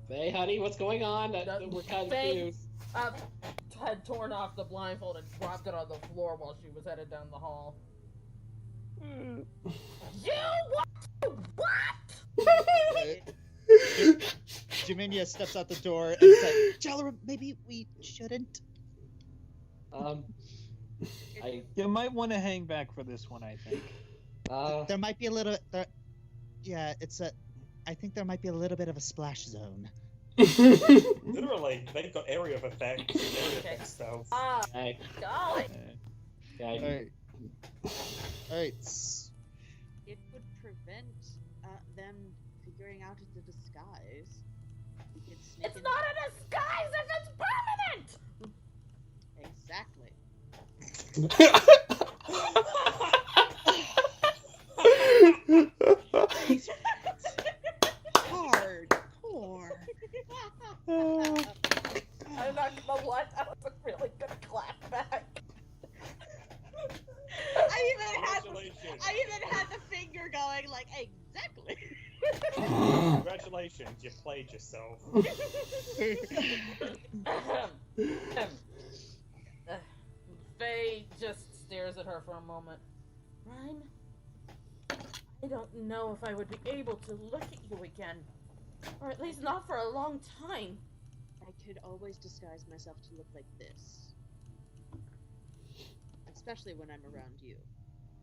Hey, honey, what's going on? We're kind of Faye, confused. had torn off the blindfold and dropped it on the floor while she was headed down the hall. You what? Jaminia steps out the door and says, "Jalrum, maybe we shouldn't." You might want to hang back for this one, I think. There might be a little. Yeah, I think there might be a little bit of a splash zone. Literally, they've got area of effects. Area effects, so. Hey. Golly. Okay. All right. It would prevent them figuring out it's a disguise. We could sneak It's in- not a disguise if it's permanent! Exactly. Hardcore. I'm not gonna lie, that was a really good clap back. Congratulations. I even had the finger going like exactly. Congratulations, you played yourself. Faye just stares at her for a moment. Rhyme? I don't know if I would be able to look at you again. Or at least not for a long time. I could always disguise myself to look like this. Especially when I'm around you.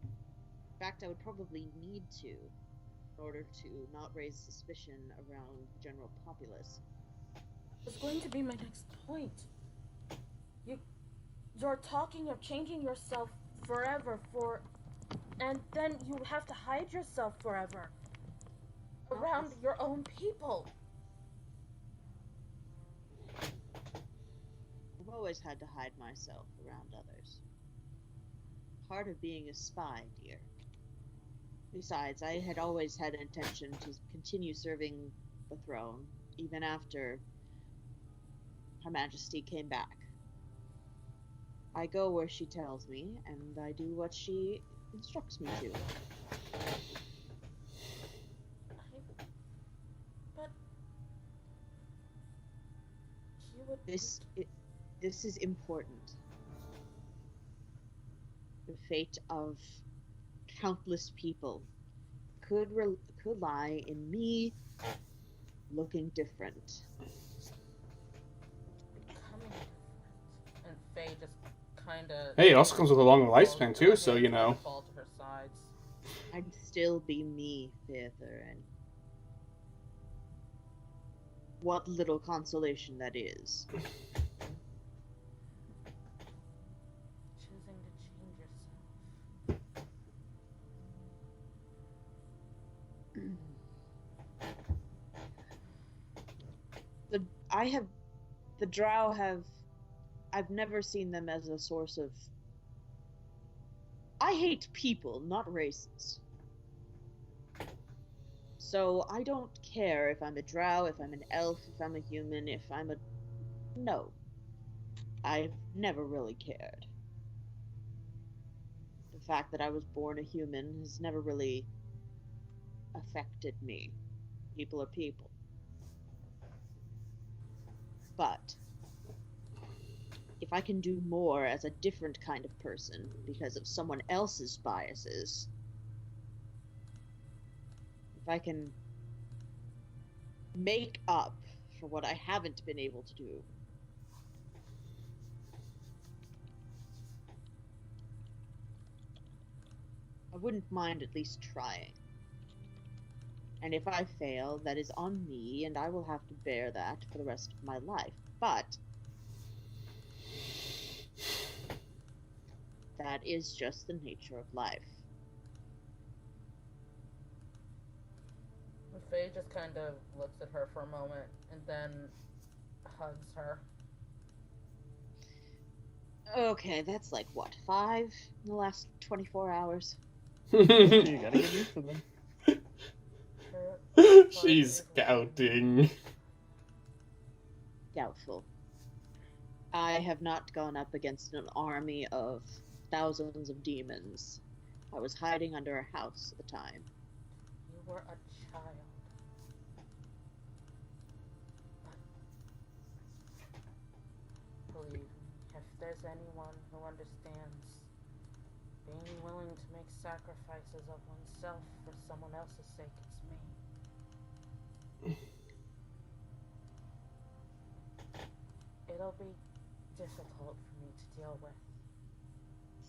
In fact, I would probably need to in order to not raise suspicion around the general populace. It's going to be my next point. You're talking of changing yourself forever and then you have to hide yourself forever around your own people. I've always had to hide myself around others. Part of being a spy, dear. Besides, I had always had intention to continue serving the throne, even after Her Majesty came back. I go where she tells me, and I do what she instructs me to. But you would... This is important. The fate of countless people could lie in me looking different. Becoming different. And Faye just kind of... Hey, it also comes with a long lifespan too, so you know. Fall to her sides. I'd still be me, Theather, and what little consolation that is. Choosing to change yourself. The Drow I've never seen them as a source of... I hate people, not races. So I don't care if I'm a Drow, if I'm an elf, if I'm a human, if I'm a... No. I've never really cared. The fact that I was born a human has never really affected me. People are people. But if I can do more as a different kind of person because of someone else's biases, if I can make up for what I haven't been able to do, I wouldn't mind at least trying. And if I fail, that is on me, and I will have to bear that for the rest of my life. But that is just the nature of life. Faye just kind of looks at her for a moment and then hugs her. Okay, that's like, what, 5 in the last 24 hours? You gotta get used to them. She's scouting. Doubtful. I have not gone up against an army of thousands of demons. I was hiding under a house at the time. You were a child. But believe me, if there's anyone who understands being willing to make sacrifices of oneself for someone else's sake, it's me. It'll be difficult for me to deal with,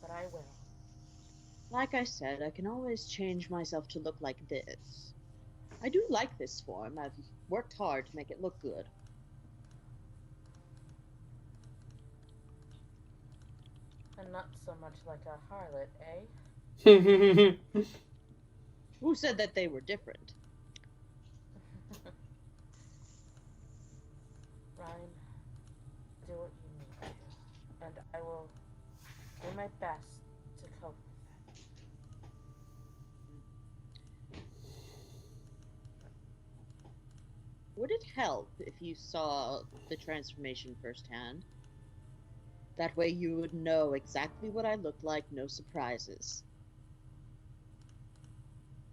but I will. Like I said, I can always change myself to look like this. I do like this form. I've worked hard to make it look good. And not so much like a harlot, eh? Who said that they were different? Ryan, do what you need to, and I will do my best to cope with it. Would it help if you saw the transformation firsthand? That way you would know exactly what I look like, no surprises.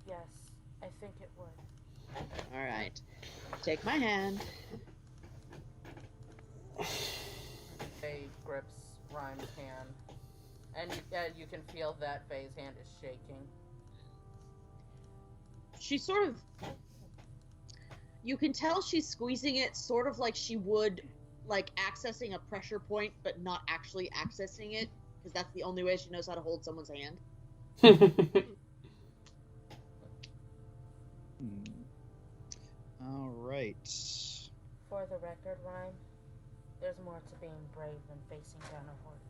Yes, I think it would. Alright. Take my hand. Faye grips Rhyme's hand, and you can feel that Faye's hand is shaking. She sort of... You can tell she's squeezing it sort of like she would, like accessing a pressure point, but not actually accessing it, because that's the only way she knows how to hold someone's hand. All right. For the record, Rhyme, there's more to being brave than facing down a horde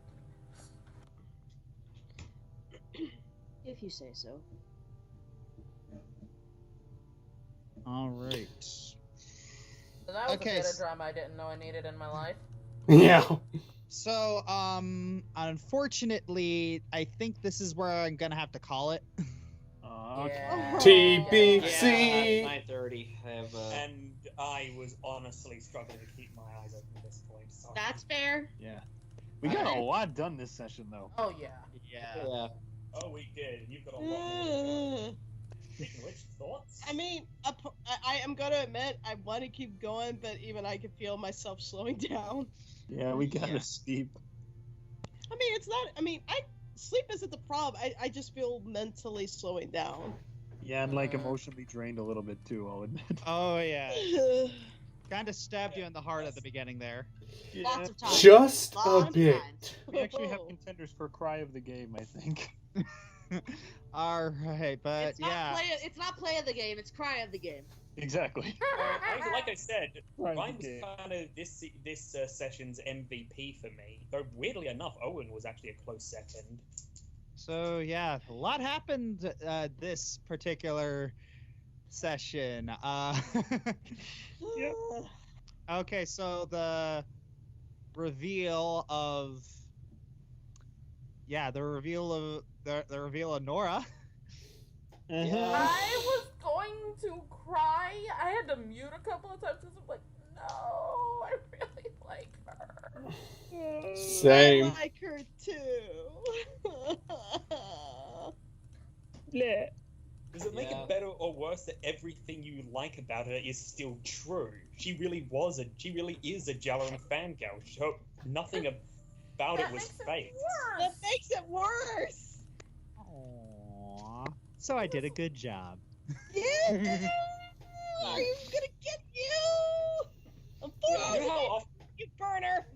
of demons. If you say so. All right. So that was Okay, a bit of drama I didn't know I needed in my life. Yeah. So, unfortunately, I think this is where I'm gonna have to call it. Yeah. TBC. 9:30. I have. And I was honestly struggling to keep my eyes open at this point. Sorry. That's fair. Yeah. We got a lot done this session, though. Oh yeah. Yeah. Oh, we did. You've got a lot more to go. Speaking of which, thoughts? I mean, I am gonna admit I want to keep going, but even I can feel myself slowing down. Yeah, we got a steep. I mean, it's not. I mean, sleep isn't the problem. I just feel mentally slowing down. Yeah, and like emotionally drained a little bit too, I'll admit. Oh yeah. Kind of stabbed you in the heart at the beginning there. Lots of times. Just Lots a of bit. times. We actually have contenders for Cry of the Game, I think. All right, but It's not play of the game. It's cry of the game. Exactly. Like I said, Right, Ryan was okay. kind of this session's MVP for me. Though weirdly enough, Owen was actually a close second. So yeah, a lot happened this particular session. Yep. Okay, so the reveal of the reveal of Nora. I was going to cry. I had to mute a couple of times because I'm like, no, I really like her. Same. I like her too. Yeah. Does it make Yeah. it better or worse that everything you like about her is still true? She really is a Jalen fangirl. So nothing about it was fake. That makes it worse. Aww. So I did a good job. Yeah. Are you gonna get you? I'm You know how often, you burner.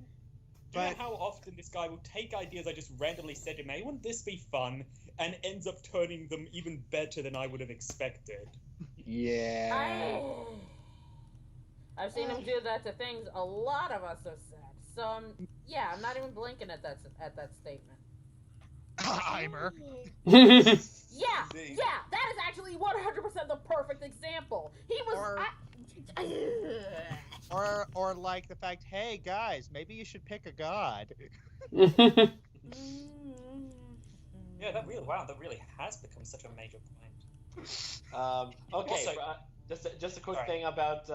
do you know how often this guy will take ideas I just randomly said to him, hey, wouldn't this be fun? And ends up turning them even better than I would have expected. Yeah. I've seen him do that to things a lot of us have said. So yeah, I'm not even blinking at that statement. Heimer. Yeah, that is actually 100% the perfect example. He was. Or like the fact, hey guys, maybe you should pick a god. Yeah, that really has become such a major point. Okay, Also- just a quick Alright. thing about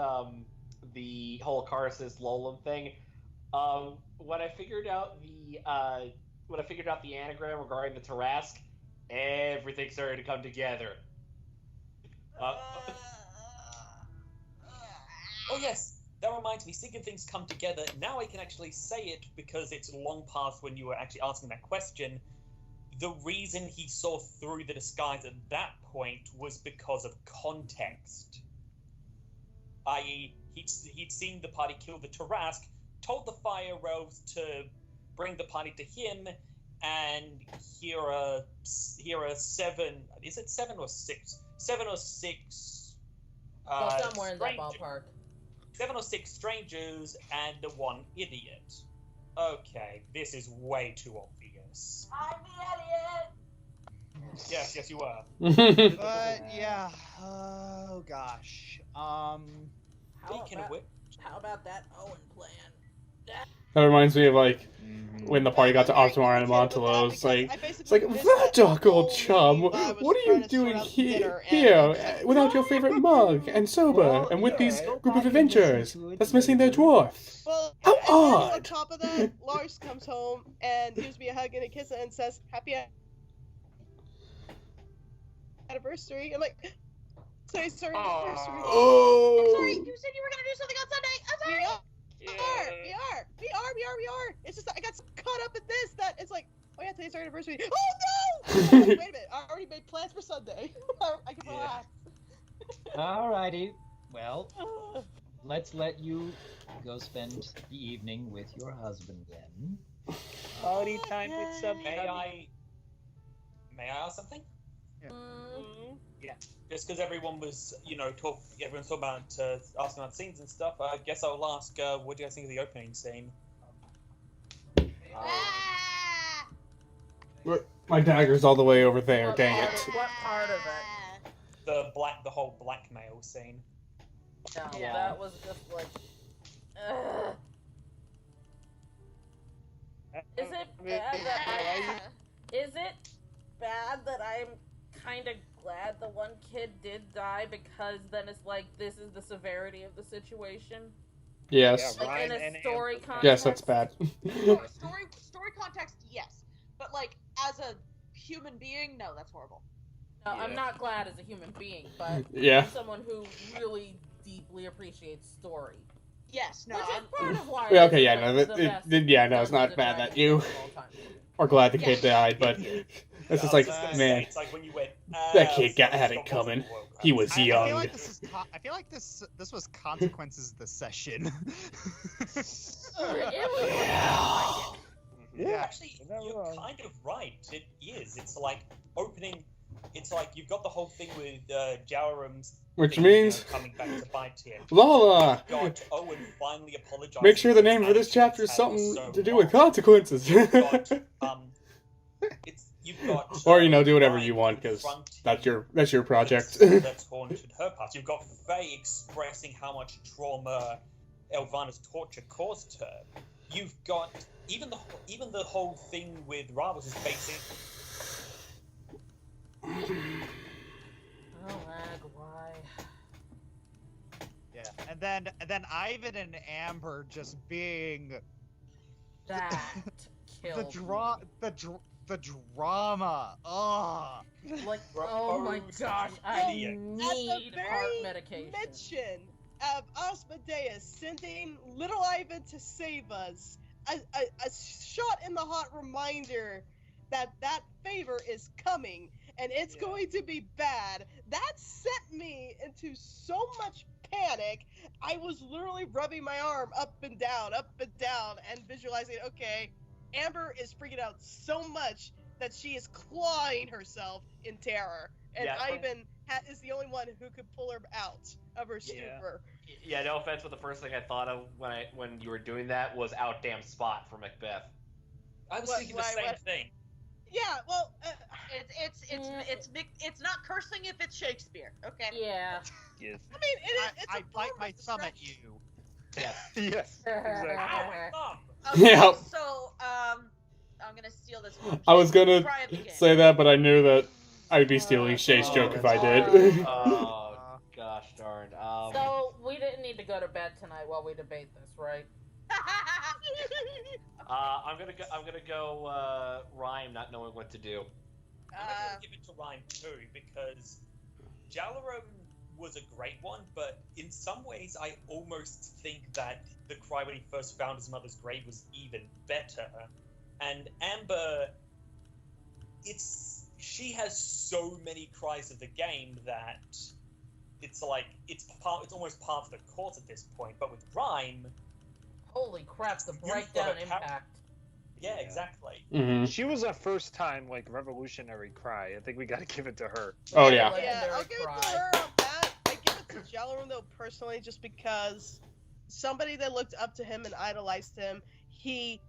the whole Karsus Lolum thing. When I figured out the anagram regarding the Tarask, everything started to come together. Oh yes, that reminds me. Speaking of things come together, now I can actually say it because it's long past when you were actually asking that question. The reason he saw through the disguise at that point was because of context. I.e., he'd seen the party kill the Tarask, told the Fire Elves to bring the party to him, and here are 7. Is it 7 or 6? 7 or 6. Well, somewhere in that ballpark. 7 or 6 strangers and the one idiot. Okay, this is way too obvious. I'm the idiot. Yes, you are. But yeah, oh gosh. How about that Owen plan? That reminds me of like when the party got to Optimar and Montelos. It's like that dark old chum. What are you doing here without your favorite mug and sober and with these group of adventurers that's missing their dwarf? Well, How and then on odd! top of that, Lars comes home and gives me a hug and a kiss and says, "Happy anniversary." I'm like, sorry, anniversary. Oh. I'm sorry, you said you were gonna do something on Sunday. I'm sorry. We are. It's just that I got so caught up in this that it's like, oh yeah, today's our anniversary. Oh no! Wait a minute, I already made plans for Sunday. I can relax. Alrighty. Well, let's let you go spend the evening with your husband then. Quality time with some. May I ask something? Yeah. Just because everyone was, everyone's talking about asking about scenes and stuff. I guess I'll ask, what do you guys think of the opening scene? My dagger's all the way over there. Dang it. What part of it? The whole blackmail scene. No, Yeah. that was just like. Ugh. Is it bad that Is it bad that I'm kind of glad the one kid did die, because then it's like this is the severity of the situation? Yes. Yeah, Like in Ryan a and story Amber. context. Yes, that's bad. Story context, yes. But like as a human being, no, that's horrible. No, Yeah. I'm not glad as a human being, but Yeah. as someone who really deeply appreciates story. Yes, no. Which is part of why Yeah, this okay, is, yeah, like, no, the it's best not Dungeons bad and that Dragons you game of all time. are glad the Yeah. kid died, but Yeah. it's just I was like, gonna man, say, it's like when you went, that kid so had it stop coming. watching World He Cup. was I young. feel like I feel like this was consequences of the session. It was Yeah. Actually, you're not you're wrong. kind of right. It is. It's like opening. It's like you've got the whole thing with Jalrum's Which thing, means coming back to bite him. Lala. You've got Owen finally apologizing. Make sure the for his name for this attitude chapter is he's had for something so to do long. with consequences. You've got you've got Or, do whatever Ryan you want, because confronting that's your project. that's haunted her past. You've got Faye expressing how much trauma Elvana's torture caused her. You've got even the whole thing with Ravos is basic. Oh, lag, why? Yeah, and then Ivan and Amber just being That the killed the drama. Ugh. me. Like, oh my gosh, I need heart medication. mention of Asmodeus sending little Ivan to save us, a shot in the heart reminder that favor is coming and it's going to be bad. That sent me into so much panic. I was literally rubbing my arm up and down, and visualizing, okay, Amber is freaking out so much that she is clawing herself in terror. And Yeah, Ivan is the only one who could pull her out of her stupor. Yeah, no offense, but the first thing I thought of when you were doing that was out damn Spot from Macbeth. I was thinking the same thing. Yeah, well, It's not cursing if it's Shakespeare. Okay. Yeah. Yes. I mean, it's I a bite form my of thumb at distraction. you. Yes. Yes. Exactly. Okay, Yeah. So, I'm gonna steal this one. I was gonna Cry of the game. say that, but I knew that I'd be stealing Shay's joke if I did. Oh gosh darn. So, we didn't need to go to bed tonight while we debate this, right? I'm gonna go rhyme, not knowing what to do. I'm gonna give it to Ryan too, because Jalarum was a great one, but in some ways I almost think that the cry when he first found his mother's grave was even better. And Amber, she has so many cries of the game that it's like it's almost part of the course at this point. But with Rhyme, Holy crap, the You've breakdown got a impact. yeah, exactly. Mhm. She was a first time revolutionary cry. I think we got to give it to her. Oh yeah. Yeah, Legendary I'll give it cry. to her on that. I give it to Jalarum though personally, just because somebody that looked up to him and idolized him, he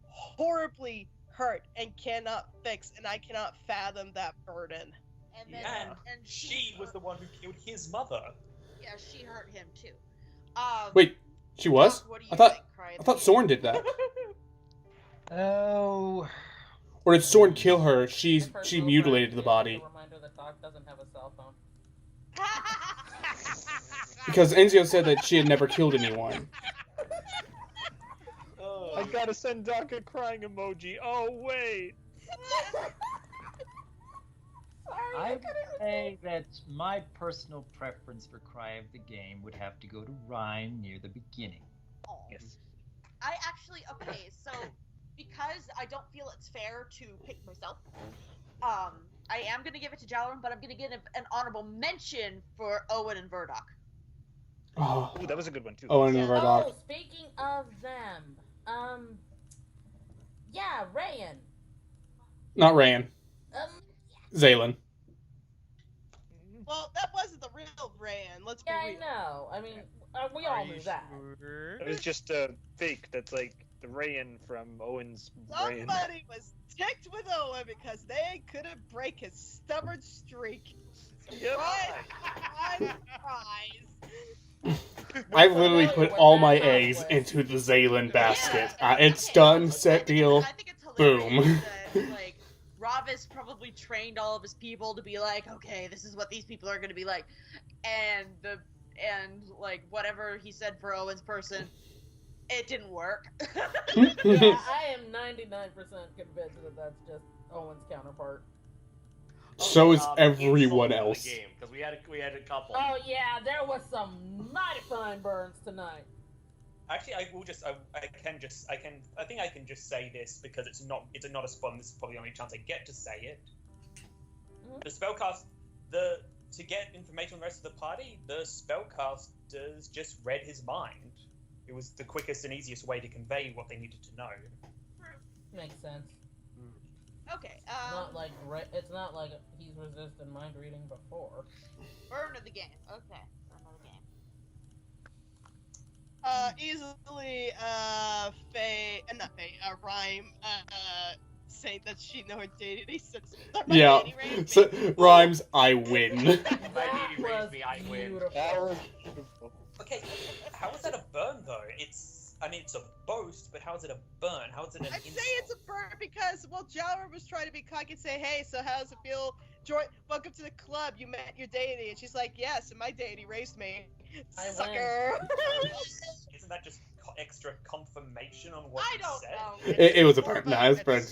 horribly hurt and cannot fix, and I cannot fathom that burden. And then, And and she was the one who killed his mother. Yeah, she hurt him too. Wait, she was? What do you I thought think, Cry of I the thought Game? Soren did that. Oh, Or did Soren kill her? She First she little mutilated friend, the body. A reminder that Doc doesn't have a cell phone. Because Enzio said that she had never killed anyone. I gotta send Doc a crying emoji. Oh wait. I would say that my personal preference for Cry of the Game would have to go to Rhyme near the beginning. Yes. I actually, okay, so because I don't feel it's fair to pick myself, I am gonna give it to Jalarum, but I'm gonna give an honorable mention for Owen and Verdoc. Oh, Ooh, that was a good one too. Owen and Murdoch. Oh, speaking of them, yeah, Rayan. Not Rayan. Zaylin. Well, that wasn't the real Rand. Let's be Yeah, I real. know. I mean, we all knew that. It was just a fake. That's like the Rayan from Owen's Rayan. Somebody was ticked with Owen because they couldn't break his stubborn streak. Surprise! Surprise! Surprise! I've literally put all my eggs into the Zaylin basket. It's done, set deal, I think it's hilarious boom. that, like, Ravis probably trained all of his people to be like, okay, this is what these people are going to be like, and like whatever he said for Owen's person, it didn't work. Yeah, I am 99% convinced that that's just Owen's counterpart. So is Insult everyone of the else. game, because we had a couple. Oh yeah, there was some mighty fine burns tonight. Actually, I think I can just say this because it's not a spoiler. This is probably the only chance I get to say it. The spellcast, to get information on the rest of the party, the spellcasters just read his mind. It was the quickest and easiest way to convey what they needed to know. Makes sense. Okay. It's not like he's resisted mind reading before. Burn of the game. Okay. Burn of the game. Easily, Rhyme, saying that she know her deity since Yeah. So, Rhymes, I win. My deity raised me, I win. That was beautiful. Okay, how is that a burn though? It's a boast, but how is it a burn? How is it an I'd insult? say it's a burn because, well, Jalra was trying to be cocky and say, hey, so how does it feel? Welcome to the club, you met your deity. And she's like, yes, and my deity raised me. Sucker! Isn't that just extra confirmation on what I you don't said? know. It was a burn. Nah, it's burn.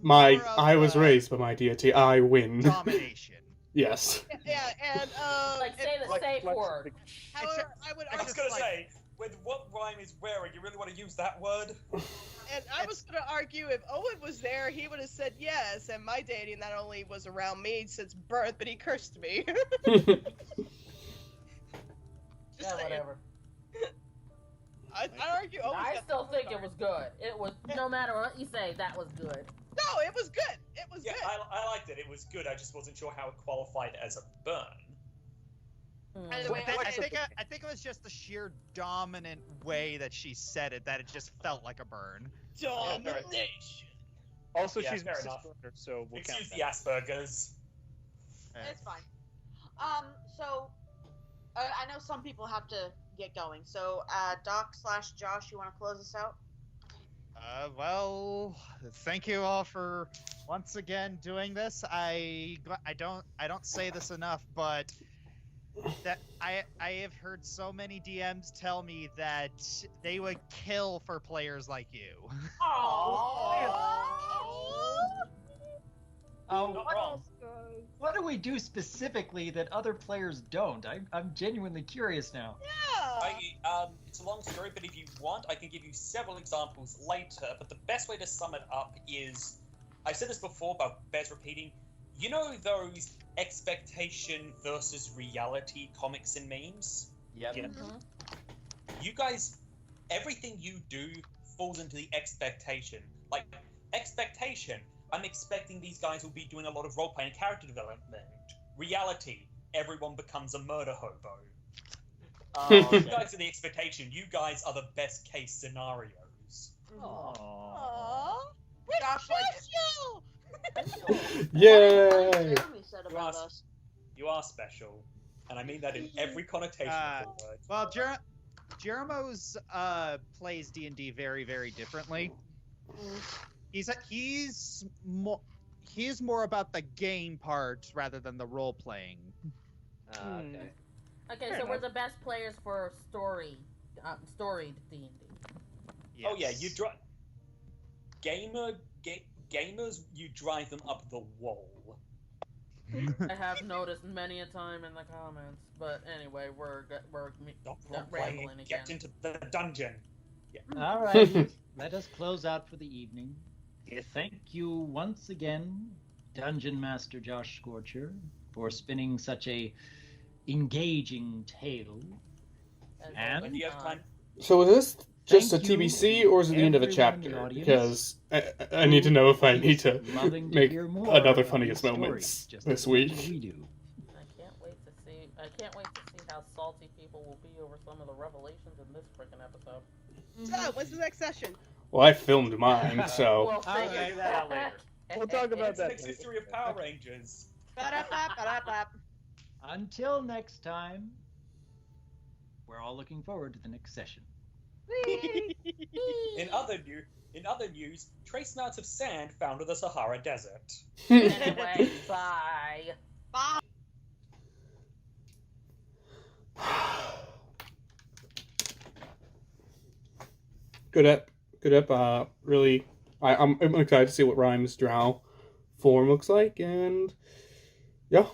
I was raised by my deity. I win. Domination. Yes. Yeah, and, Like, say the safe word. however, I would I was argue, gonna say, with what Rhyme is wearing, you really want to use that word? and I was gonna argue if Owen was there, he would have said yes, and my deity not only was around me since birth, but he cursed me. Yeah, whatever. I'd argue Owen. I still think it was good. It was, no matter what you say, that was good. No, it was good. It was Yeah, good. I liked it. It was good. I just wasn't sure how it qualified as a burn. Anyway, I think it was just the sheer dominant way that she said it that it just felt like a burn. Domination. Also, Yeah, she's fair my enough. sister, so we'll count Excuse that. the Asperger's. It's fine. So, I know some people have to get going. So, Doc/Josh, you want to close us out? Well, thank you all for once again doing this. I don't say this enough, but that I have heard so many DMs tell me that they would kill for players like you. What do we do specifically that other players don't? I'm genuinely curious now. It's a long story, but if you want, I can give you several examples later. But the best way to sum it up is, I've said this before, but bears repeating. You know those expectation versus reality comics and memes? Yep. Yeah. You guys, everything you do falls into the expectation. Like, expectation, I'm expecting these guys will be doing a lot of role-playing and character development. Reality, everyone becomes a murder hobo. You guys are the expectation. You guys are the best case scenarios. Aww. Josh, Yay! Jeremy said about us. You are special, and I mean that in every connotation of the word. Well, Jeremo's plays D&D very, very differently. He's more about the game part rather than the role playing. Okay. Okay, Fair so we're enough. the best players for storied D&D. Oh yeah, you drive gamers. You drive them up the wall. I have noticed many a time in the comments, but anyway, we're Stop rambling role-playing. again. Get into the dungeon. All right, let us close out for the evening. Thank you once again, Dungeon Master Josh Scorcher, for spinning such a engaging tale. And? When do you have time? So is this just Thank a you TBC or is it the end of a everyone in the chapter? audience Because I need to know if I need to loving to make hear more another of funniest these moments stories, just this as much as week. we do. I can't wait to see. I can't wait to see how salty people will be over some of the revelations in this freaking episode. So, what's the next session? Well, I filmed mine, so We'll figure that out later. We'll talk about It's the that. next history of Power Rangers. Ba-da-ba-ba-da-ba. Until next time, we're all looking forward to the next session. In other news, trace amounts of sand found in the Sahara Desert. Anyway, bye. Bye. good up. Really, I'm excited to see what Rhyme's drow form looks like, and yeah.